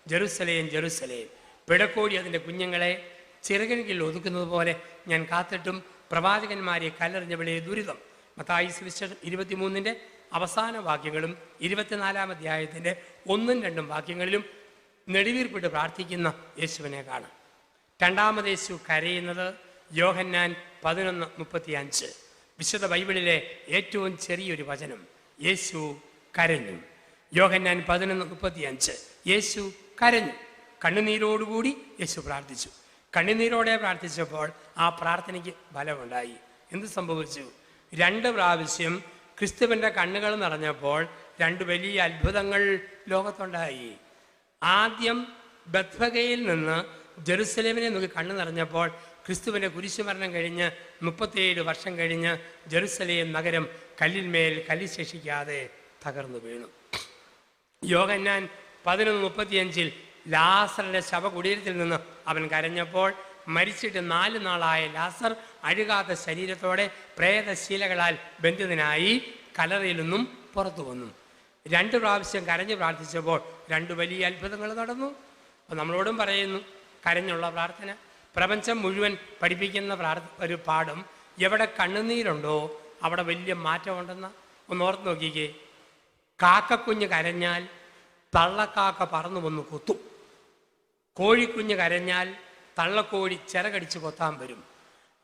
ജെറുസലേം ജെറുസലേം, പിടക്കോടി അതിൻ്റെ കുഞ്ഞുങ്ങളെ ചിറകിന് കീഴിൽ ഒതുക്കുന്നത് പോലെ ഞാൻ കാത്തിട്ടും പ്രവാചകന്മാരെ കല്ലെറിഞ്ഞവളെ ദുരിതം. മത്തായി സുവിശേഷം 23 അവസാന വാക്യങ്ങളും 24-ാം അധ്യായത്തിൻ്റെ 1-2 വാക്യങ്ങളിലും നെടുവീർപ്പിട്ട് പ്രാർത്ഥിക്കുന്ന യേശുവിനെ കാണാം. 2ാമത് യേശു കരയുന്നത് യോഹന്നാൻ 11:35. വിശുദ്ധ ബൈബിളിലെ ഏറ്റവും ചെറിയൊരു വചനം. യേശു കരഞ്ഞു. യോഹന്നാൻ 11:35. യേശു കരഞ്ഞു. കണ്ണുനീരോടുകൂടി യേശു പ്രാർത്ഥിച്ചു. കണ്ണുനീരോടെ പ്രാർത്ഥിച്ചപ്പോൾ ആ പ്രാർത്ഥനയ്ക്ക് ഫലമുണ്ടായി. എന്ത് സംഭവിച്ചു? 2 പ്രാവശ്യം ക്രിസ്തുവിൻ്റെ കണ്ണുകൾ നിറഞ്ഞപ്പോൾ 2 വലിയ അത്ഭുതങ്ങൾ ലോകത്തുണ്ടായി. ആദ്യം ബത്ഫഗയിൽ നിന്ന് ജെറുസലേമിനെ നോക്കി കണ്ണു നിറഞ്ഞപ്പോൾ ക്രിസ്തുവിൻ്റെ കുരിശുമരണം കഴിഞ്ഞ് 37 വർഷം കഴിഞ്ഞ് ജെറുസലേം നഗരം കല്ലിന്മേൽ കല്ല് ശേഷിക്കാതെ തകർന്നു വീണു. യോഹന്നാൻ 11:35 ലാസറിൻ്റെ ശവകുടീരത്തിൽ നിന്ന് അവൻ കരഞ്ഞപ്പോൾ മരിച്ചിട്ട് 4 നാളായ ലാസർ അഴുകാത്ത ശരീരത്തോടെ പ്രേതശീലകളാൽ ബന്ധിതനായി കല്ലറയിൽ നിന്നും പുറത്തു വന്നു. 2 പ്രാവശ്യം കരഞ്ഞ് പ്രാർത്ഥിച്ചപ്പോൾ 2 വലിയ അത്ഭുതങ്ങൾ നടന്നു. അപ്പോൾ നമ്മളോടും പറയുന്നു, കരഞ്ഞുള്ള പ്രാർത്ഥന. പ്രപഞ്ചം മുഴുവൻ പഠിപ്പിക്കുന്ന ഒരു പാഠം, എവിടെ കണ്ണുനീരുണ്ടോ അവിടെ വലിയ മാറ്റമുണ്ടെന്ന് ഒന്ന് ഓർത്ത് നോക്കിക്കേ. കാക്കക്കുഞ്ഞ് കരഞ്ഞാൽ തള്ളക്കാക്ക പറന്നു വന്ന് കൊത്തും. കോഴിക്കുഞ്ഞ് കരഞ്ഞാൽ തള്ളക്കോഴി ചിറകടിച്ച് കൊത്താൻ വരും.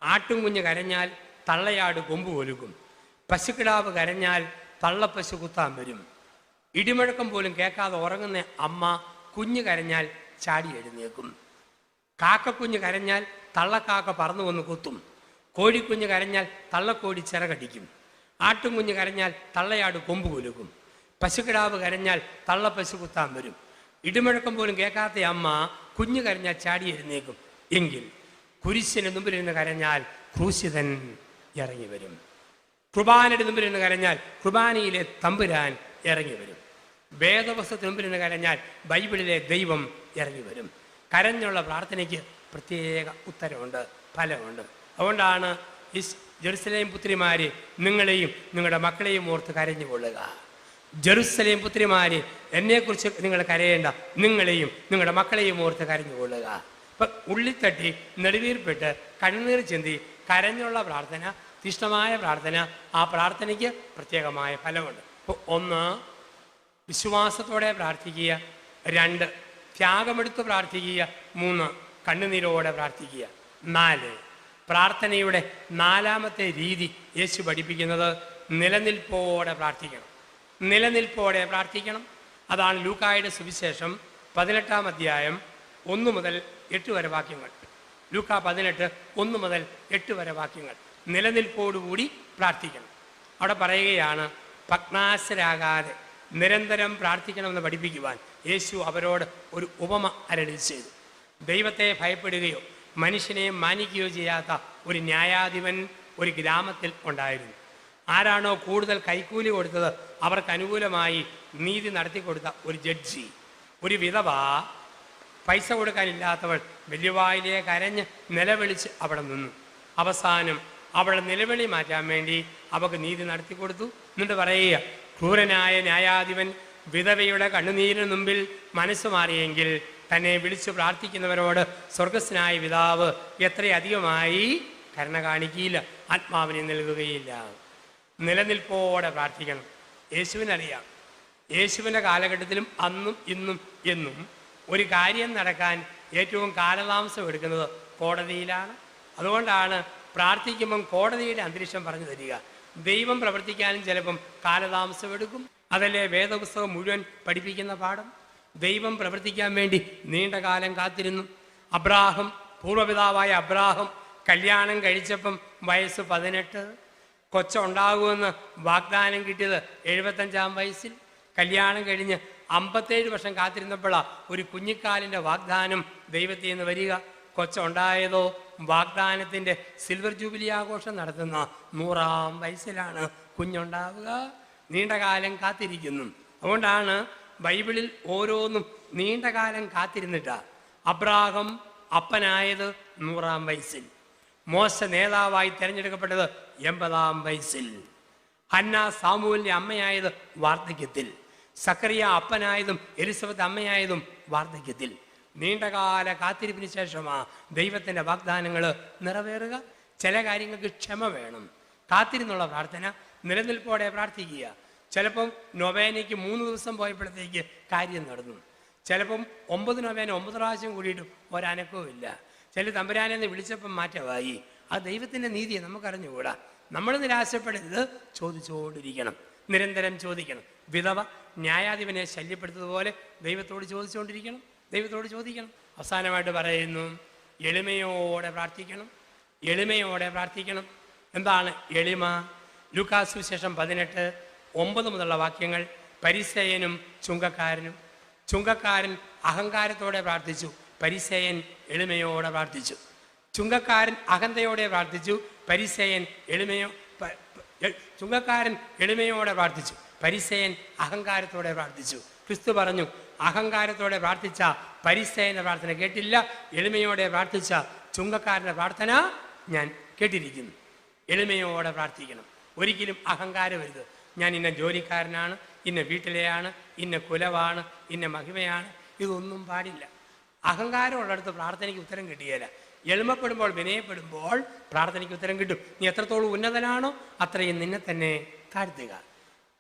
ആട്ടുംകുഞ്ഞ് കരഞ്ഞാൽ തള്ളയാട് കൊമ്പ് കൊലുക്കും. പശുക്കിടാവ് കരഞ്ഞാൽ തള്ളപ്പശു കുത്താൻ വരും. ഇടിമുഴക്കം പോലും കേൾക്കാതെ ഉറങ്ങുന്ന അമ്മ കുഞ്ഞ് കരഞ്ഞാൽ ചാടി എഴുന്നേക്കും. കാക്കക്കുഞ്ഞ് കരഞ്ഞാൽ തള്ളക്കാക്ക പറന്നു വന്ന് കൊത്തും. കോഴിക്കുഞ്ഞ് കരഞ്ഞാൽ തള്ളക്കോഴി ചിറകടിക്കും. ആട്ടുംകുഞ്ഞ് കരഞ്ഞാൽ തള്ളയാട് കൊമ്പ് കൊലുക്കും. പശുക്കിടാവ് കരഞ്ഞാൽ തള്ളപ്പശു കുത്താൻ വരും. ഇടിമുഴക്കം പോലും കേൾക്കാത്ത അമ്മ കുഞ്ഞ് കരഞ്ഞാൽ ചാടി എഴുന്നേക്കും. എങ്കിൽ കുരിശിന് മുമ്പിലിരുന്ന് കരഞ്ഞാൽ ക്രൂശിതൻ ഇറങ്ങി വരും. കുർബാനയുടെ മുമ്പിലിരുന്ന് കരഞ്ഞാൽ കുർബാനയിലെ തമ്പുരാൻ ഇറങ്ങി വരും. വേദപുസ്തകത്തിന് മുമ്പിലിരുന്ന് കരഞ്ഞാൽ ബൈബിളിലെ ദൈവം ഇറങ്ങി വരും. കരഞ്ഞുള്ള പ്രാർത്ഥനയ്ക്ക് പ്രത്യേക ഉത്തരവുണ്ട്, ഫലമുണ്ട്. അതുകൊണ്ടാണ് ഈ ജെറുസലേം പുത്രിമാരെ, നിങ്ങളെയും നിങ്ങളുടെ മക്കളെയും ഓർത്ത് കരഞ്ഞുകൊള്ളുക. ജെറുസലേം പുത്രിമാരെ, എന്നെക്കുറിച്ച് നിങ്ങൾ കരയേണ്ട, നിങ്ങളെയും നിങ്ങളുടെ മക്കളെയും ഓർത്ത് കരഞ്ഞുകൊള്ളുക. ഇപ്പം ഉള്ളിത്തട്ടി നെടുവീർപ്പിട്ട് കണ്ണുനീർ ചിന്തി കരഞ്ഞുള്ള പ്രാർത്ഥന, തീഷ്ണമായ പ്രാർത്ഥന, ആ പ്രാർത്ഥനയ്ക്ക് പ്രത്യേകമായ ഫലമുണ്ട്. അപ്പോൾ 1, വിശ്വാസത്തോടെ പ്രാർത്ഥിക്കുക. 2, ത്യാഗമെടുത്ത് പ്രാർത്ഥിക്കുക. 3, കണ്ണുനീരോടെ പ്രാർത്ഥിക്കുക. 4, പ്രാർത്ഥനയുടെ 4ാമത്തെ രീതി യേശു പഠിപ്പിക്കുന്നത് നിലനിൽപ്പോടെ പ്രാർത്ഥിക്കണം. നിലനിൽപ്പോടെ പ്രാർത്ഥിക്കണം. അതാണ് ലൂക്കായുടെ സുവിശേഷം 18-ാം അധ്യായം 1 മുതൽ 8 വരെ വാക്യങ്ങൾ. ലൂക്ക 18, 1 മുതൽ 8 വരെ വാക്യങ്ങൾ. നിലനിൽപ്പോടുകൂടി പ്രാർത്ഥിക്കണം. അവിടെ പറയുകയാണ്, ഭഗ്നാശരാകാതെ നിരന്തരം പ്രാർത്ഥിക്കണമെന്ന് പഠിപ്പിക്കുവാൻ യേശു അവരോട് ഒരു ഉപമ അരുളി ചെയ്തു. ദൈവത്തെ ഭയപ്പെടുകയോ മനുഷ്യനെ മാനിക്കുകയോ ചെയ്യാത്ത ഒരു ന്യായാധിപൻ ഒരു ഗ്രാമത്തിൽ ഉണ്ടായിരുന്നു. ആരാണോ കൂടുതൽ കൈക്കൂലി കൊടുത്തത് അവർക്ക് അനുകൂലമായി നീതി നടത്തിക്കൊടുത്ത ഒരു ജഡ്ജി. ഒരു വിധവ പൈസ കൊടുക്കാനില്ലാത്തവൾ വലിയവായിലെ കരഞ്ഞ് നിലവിളിച്ച് അവിടെ നിന്നു. അവസാനം അവളുടെ നിലവിളി മാറ്റാൻ വേണ്ടി അവൾക്ക് നീതി നടത്തിക്കൊടുത്തു. എന്നിട്ട് പറയുക, ക്രൂരനായ ന്യായാധിപൻ വിധവയുടെ കണ്ണുനീരിന് മുമ്പിൽ മനസ്സ് മാറിയെങ്കിൽ തന്നെ വിളിച്ചു പ്രാർത്ഥിക്കുന്നവരോട് സ്വർഗസ്നായ പിതാവ് എത്രയധികമായി കരുണ കാണിക്കില്ല, ആത്മാവിനെ നൽകുകയില്ല. നിലനിൽപ്പോടെ പ്രാർത്ഥിക്കണം. യേശുവിനറിയാം, യേശുവിൻ്റെ കാലഘട്ടത്തിലും അന്നും ഇന്നും എന്നും ഒരു കാര്യം നടക്കാൻ ഏറ്റവും കാലതാമസം എടുക്കുന്നത് കോടതിയിലാണ്. അതുകൊണ്ടാണ് പ്രാർത്ഥിക്കുമ്പം കോടതിയുടെ അന്തരീക്ഷം പറഞ്ഞു തരിക. ദൈവം പ്രവർത്തിക്കാനും ചിലപ്പം കാലതാമസം എടുക്കും. അതല്ലേ വേദപുസ്തകം മുഴുവൻ പഠിപ്പിക്കുന്ന പാഠം. ദൈവം പ്രവർത്തിക്കാൻ വേണ്ടി നീണ്ട കാലം കാത്തിരുന്നു. അബ്രാഹം, പൂർവ്വപിതാവായ അബ്രാഹം കല്യാണം കഴിച്ചപ്പം വയസ്സ് 18, കൊച്ചുണ്ടാകുമെന്ന് വാഗ്ദാനം കിട്ടിയത് 75-ാം വയസ്സിൽ. കല്യാണം കഴിഞ്ഞ് 57 വർഷം കാത്തിരുന്നപ്പോഴാണ് ഒരു കുഞ്ഞിക്കാലിൻ്റെ വാഗ്ദാനം ദൈവത്തിൽ നിന്ന് വരിക. കൊച്ചുണ്ടായതോ വാഗ്ദാനത്തിൻ്റെ സിൽവർ ജൂബിലി ആഘോഷം നടത്തുന്ന 100-ാം വയസ്സിലാണ് കുഞ്ഞുണ്ടാവുക. നീണ്ടകാലം കാത്തിരിക്കുന്നു. അതുകൊണ്ടാണ് ബൈബിളിൽ ഓരോന്നും നീണ്ടകാലം കാത്തിരുന്നിട്ടാണ്. അബ്രാഹം അപ്പനായത് 100-ാം വയസ്സിൽ, മോശ നേതാവായി തിരഞ്ഞെടുക്കപ്പെട്ടത് 80-ാം വയസ്സിൽ, ഹന്ന സാമൂലിൻ്റെ അമ്മയായത് വാർദ്ധക്യത്തിൽ, സക്കറിയ അപ്പനായതും എലിസബത്ത് അമ്മയായതും വാർദ്ധക്യത്തിൽ. നീണ്ടകാല കാത്തിരിപ്പിന് ശേഷമാണ് ദൈവത്തിൻ്റെ വാഗ്ദാനങ്ങൾ നിറവേറുക. ചില കാര്യങ്ങൾക്ക് ക്ഷമ വേണം. കാത്തിരുന്നുള്ള പ്രാർത്ഥന, നിലനിൽപ്പോടെ പ്രാർത്ഥിക്കുക. ചിലപ്പം നൊവേനയ്ക്ക് 3 ദിവസം പോയപ്പോഴത്തേക്ക് കാര്യം നടന്നു. ചിലപ്പം 9 നൊവേന 9 പ്രാവശ്യം കൂടിയിട്ടും ഒരനക്കവും ഇല്ല. ചില തമ്പുരാനെന്ന് വിളിച്ചപ്പം മാറ്റമായി. അത് ദൈവത്തിൻ്റെ നീതിയെ നമുക്കറിഞ്ഞുകൂടാ. നമ്മൾ നിരാശപ്പെടരുത്, ചോദിച്ചുകൊണ്ടിരിക്കണം, നിരന്തരം ചോദിക്കണം. വിധവ ന്യായാധിപനെ ശല്യപ്പെടുത്തതുപോലെ ദൈവത്തോട് ചോദിച്ചുകൊണ്ടിരിക്കണം, ദൈവത്തോട് ചോദിക്കണം. അവസാനമായിട്ട് പറയുന്നു, എളിമയോടെ പ്രാർത്ഥിക്കണം, എളിമയോടെ പ്രാർത്ഥിക്കണം. എന്താണ് എളിമ? ലൂക്കാസ് സുവിശേഷം 18:9 മുതലുള്ള വാക്യങ്ങൾ. പരിസേയനും ചുങ്കക്കാരനും. ചുങ്കക്കാരൻ അഹങ്കാരത്തോടെ പ്രാർത്ഥിച്ചു, പരിസേയൻ എളിമയോടെ പ്രാർത്ഥിച്ചു. ചുങ്കക്കാരൻ അഹന്തയോടെ പ്രാർത്ഥിച്ചു, പരിസേയൻ ചുങ്കക്കാരൻ എളിമയോടെ പ്രാർത്ഥിച്ചു, പരിസേയൻ അഹങ്കാരത്തോടെ പ്രാർത്ഥിച്ചു. ക്രിസ്തു പറഞ്ഞു, അഹങ്കാരത്തോടെ പ്രാർത്ഥിച്ച പരിസേയൻ്റെ പ്രാർത്ഥന കേട്ടില്ല, എളിമയോടെ പ്രാർത്ഥിച്ച ചുങ്കക്കാരൻ്റെ പ്രാർത്ഥന ഞാൻ കേട്ടിരിക്കുന്നു. എളിമയോടെ പ്രാർത്ഥിക്കണം. ഒരിക്കലും അഹങ്കാരം വരുത്. ഞാൻ ഇന്ന ജോലിക്കാരനാണ്, ഇന്ന വീട്ടിലെയാണ്, ഇന്ന കുലവാണ്, ഇന്ന മഹിമയാണ്, ഇതൊന്നും പാടില്ല. അഹങ്കാരമുള്ളിടത്ത് പ്രാർത്ഥനയ്ക്ക് ഉത്തരം കിട്ടുകയില്ല. എളിമപ്പെടുമ്പോൾ, വിനയപ്പെടുമ്പോൾ പ്രാർത്ഥനയ്ക്ക് ഉത്തരം കിട്ടും. നീ എത്രത്തോളം ഉന്നതനാണോ അത്രയും നിന്നെ തന്നെ താഴ്ത്തുക.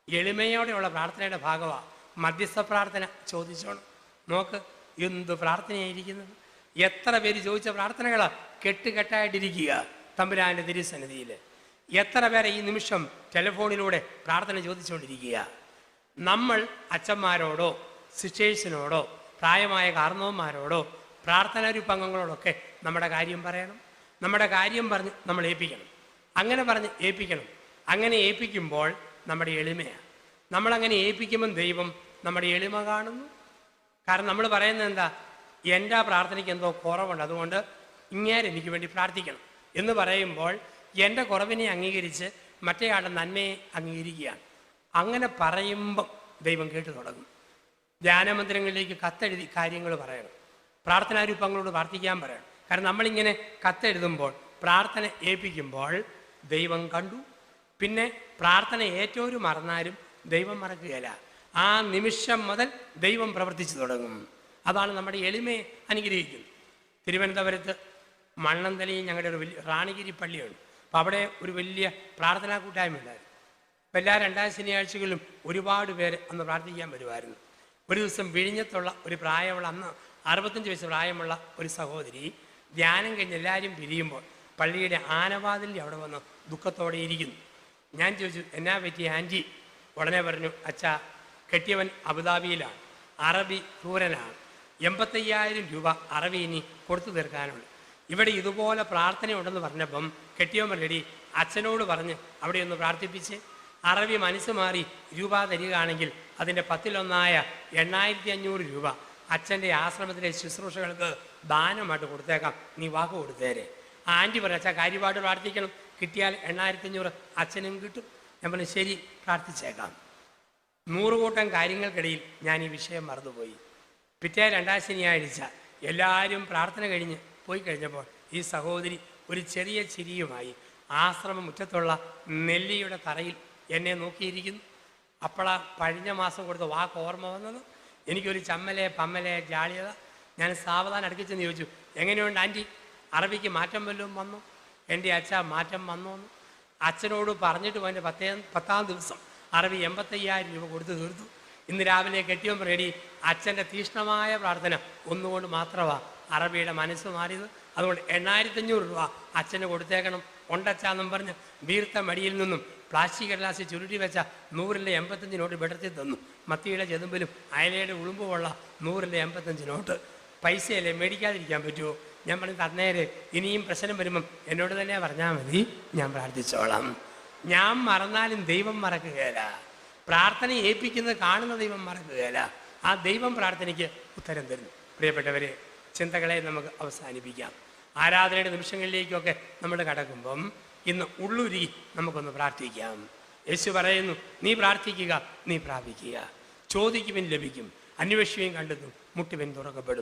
എളിമയോടെയുള്ള പ്രാർത്ഥനയുടെ ഭാഗമാണ് മധ്യസ്ഥ പ്രാർത്ഥന. ചോദിച്ചോണം. നോക്ക് എന്ത് പ്രാർത്ഥനയായിരിക്കുന്നത്. എത്ര പേര് ചോദിച്ച പ്രാർത്ഥനകളാണ് കെട്ടുകെട്ടായിട്ടിരിക്കുക തമ്പുരാൻ്റെ തിരുസന്നിധിയിൽ. എത്ര പേരെ ഈ നിമിഷം ടെലിഫോണിലൂടെ പ്രാർത്ഥന ചോദിച്ചുകൊണ്ടിരിക്കുക. നമ്മൾ അച്ഛന്മാരോടോ സിസ്റ്റേഴ്സിനോടോ പ്രായമായ കാരണവന്മാരോടോ പ്രാർത്ഥനാരൂപങ്ങളോടൊക്കെ നമ്മുടെ കാര്യം പറയണം. നമ്മുടെ കാര്യം പറഞ്ഞ് നമ്മൾ ഏൽപ്പിക്കണം. അങ്ങനെ പറഞ്ഞ് ഏൽപ്പിക്കണം. അങ്ങനെ ഏൽപ്പിക്കുമ്പോൾ നമ്മുടെ എളിമയാണ്. നമ്മളങ്ങനെ ഏൽപ്പിക്കുമ്പം ദൈവം നമ്മുടെ എളിമ കാണുന്നു. കാരണം നമ്മൾ പറയുന്നത് എന്താ? എൻ്റെ ആ പ്രാർത്ഥനയ്ക്ക് എന്തോ കുറവുണ്ട്, അതുകൊണ്ട് ഇങ്ങേരെ എനിക്ക് വേണ്ടി പ്രാർത്ഥിക്കണം എന്ന് പറയുമ്പോൾ എൻ്റെ കുറവിനെ അംഗീകരിച്ച് മറ്റേയാളുടെ നന്മയെ അംഗീകരിക്കുകയാണ്. അങ്ങനെ പറയുമ്പം ദൈവം കേട്ടു തുടങ്ങും. ധ്യാനമന്ദിരങ്ങളിലേക്ക് കത്തെഴുതി കാര്യങ്ങൾ പറയണം. പ്രാർത്ഥനാരൂപങ്ങളോട് പ്രാർത്ഥിക്കാൻ പറയണം. കാരണം നമ്മളിങ്ങനെ കത്തെഴുതുമ്പോൾ, പ്രാർത്ഥന ഏൽപ്പിക്കുമ്പോൾ ദൈവം കണ്ടു. പിന്നെ പ്രാർത്ഥന ഏറ്റവും മറന്നാലും ദൈവം മറക്കുകയില്ല. ആ നിമിഷം മുതൽ ദൈവം പ്രവർത്തിച്ചു തുടങ്ങും. അതാണ് നമ്മുടെ എളിമയെ അനുഗ്രഹിക്കുന്നത്. തിരുവനന്തപുരത്ത് മണ്ണന്തലയിൽ ഞങ്ങളുടെ ഒരു വലിയ റാണിഗിരി പള്ളിയുണ്ട്. അപ്പോൾ അവിടെ ഒരു വലിയ പ്രാർത്ഥനാ കൂട്ടായ്മ ഉണ്ടായിരുന്നു. അപ്പോൾ എല്ലാ 2ാം ശനിയാഴ്ചകളിലും ഒരുപാട് പേര് അന്ന് പ്രാർത്ഥിക്കാൻ വരുമായിരുന്നു. ഒരു ദിവസം വിഴിഞ്ഞത്തുള്ള ഒരു പ്രായമുള്ള, അന്ന് 65 വയസ്സ് പ്രായമുള്ള ഒരു സഹോദരി ധ്യാനം കഴിഞ്ഞ് എല്ലാവരും പിരിയുമ്പോൾ പള്ളിയുടെ ആനവാതിലിൻ്റെ അവിടെ വന്ന് ദുഃഖത്തോടെ ഇരിക്കുന്നു. ഞാൻ ചോദിച്ചു, എന്നാ പറ്റി ആൻറ്റി? ഉടനെ പറഞ്ഞു, അച്ഛാ, കെട്ടിയവൻ അബുദാബിയിലാണ്, അറബി ക്രൂരനാണ്, 85,000 രൂപ അറബി ഇനി കൊടുത്തു തീർക്കാനുണ്ട്. ഇവിടെ ഇതുപോലെ പ്രാർത്ഥനയുണ്ടെന്ന് പറഞ്ഞപ്പം കെട്ടിയവൻ റെഡി, അച്ഛനോട് പറഞ്ഞ് അവിടെ ഒന്ന് പ്രാർത്ഥിപ്പിച്ച്. അറബി മനസ്സ് മാറി രൂപ തരികയാണെങ്കിൽ അതിൻ്റെ 1/10 8,500 രൂപ അച്ഛൻ്റെ ആശ്രമത്തിലെ ശുശ്രൂഷകൾക്ക് ദാനമായിട്ട് കൊടുത്തേക്കാം, നീ വാക്ക് കൊടുത്തേരെ. ആൻറ്റി പറയും, അച്ഛാ കാര്യമായിട്ട് പ്രാർത്ഥിക്കണം, കിട്ടിയാൽ 8,500 അച്ഛനും കിട്ടും. ഞാൻ പറഞ്ഞു ശരി, പ്രാർത്ഥിച്ചേക്കാം. 100 കൂട്ടം കാര്യങ്ങൾക്കിടയിൽ ഞാൻ ഈ വിഷയം മറന്നുപോയി. പിറ്റേ 2ാം ശനിയാഴ്ച എല്ലാവരും പ്രാർത്ഥന കഴിഞ്ഞ് പോയി കഴിഞ്ഞപ്പോൾ ഈ സഹോദരി ഒരു ചെറിയ ചിരിയുമായി ആശ്രമം മുറ്റത്തുള്ള നെല്ലിയുടെ തറയിൽ എന്നെ നോക്കിയിരിക്കുന്നു. അപ്പോഴാ കഴിഞ്ഞ മാസം കൊടുത്ത വാക്ക് ഓർമ്മ വന്നത്. എനിക്കൊരു ചമ്മലെ പമ്മലെ ജാളിയത. ഞാൻ സാവധാനം അടുക്കിച്ചെന്ന് ചോദിച്ചു, എങ്ങനെയുണ്ട് ആൻറ്റി, അറബിക്ക് മാറ്റം വല്ലതും വന്നു? എൻ്റെ അച്ഛ മാറ്റം വന്നു എന്ന് അച്ഛനോട് പറഞ്ഞിട്ട് പോയി. 10ാം ദിവസം അറബി 85,000 രൂപ കൊടുത്ത് തീർത്തു. ഇന്ന് രാവിലെ കെട്ടിയവൻ റെഡി. അച്ഛൻ്റെ തീക്ഷ്ണമായ പ്രാർത്ഥന ഒന്നുകൊണ്ട് മാത്രമാണ് അറബിയുടെ മനസ്സ് മാറിയത്. അതുകൊണ്ട് 8,500 രൂപ അച്ഛന് കൊടുത്തേക്കണം. ഉണ്ടച്ചാന്നും പറഞ്ഞ് വീർത്ത മടിയിൽ നിന്നും പ്ലാസ്റ്റിക് കടലാസിൽ ചുരുട്ടി വെച്ച 100-ലെ 85 നോട്ട് വിടർത്തി തന്നു. മത്തിയുടെ ചെതുമ്പിലും അയലയുടെ ഉളുമ്പുമുള്ള 100-ലെ 85 നോട്ട്. പൈസയല്ലേ, മേടിക്കാതിരിക്കാൻ പറ്റുമോ? ഞാൻ പറഞ്ഞു തന്നേരെ, ഇനിയും പ്രശ്നം വരുമ്പം എന്നോട് തന്നെ പറഞ്ഞാൽ മതി, ഞാൻ പ്രാർത്ഥിച്ചോളാം. ഞാൻ മറന്നാലും ദൈവം മറക്കുകയില്ല. പ്രാർത്ഥന ഏൽപ്പിക്കുന്നത് കാണുന്ന ദൈവം മറക്കുകയില്ല. ആ ദൈവം പ്രാർത്ഥനയ്ക്ക് ഉത്തരം തരുന്നു. പ്രിയപ്പെട്ടവരെ, ചിന്തകളെ നമുക്ക് അവസാനിപ്പിക്കാം. ആരാധനയുടെ നിമിഷങ്ങളിലേക്കൊക്കെ നമ്മൾ കടക്കുമ്പം ഇന്ന് ഉള്ളുരുകി നമുക്കൊന്ന് പ്രാർത്ഥിക്കാം. യേശു പറയുന്നു, നീ പ്രാർത്ഥിക്കുക, നീ പ്രാപിക്കുക, ചോദിക്കുവിൻ ലഭിക്കും, അന്വേഷിക്കുകയും കണ്ടെത്തും, മുട്ടുവിൻ തുറക്കപ്പെടും.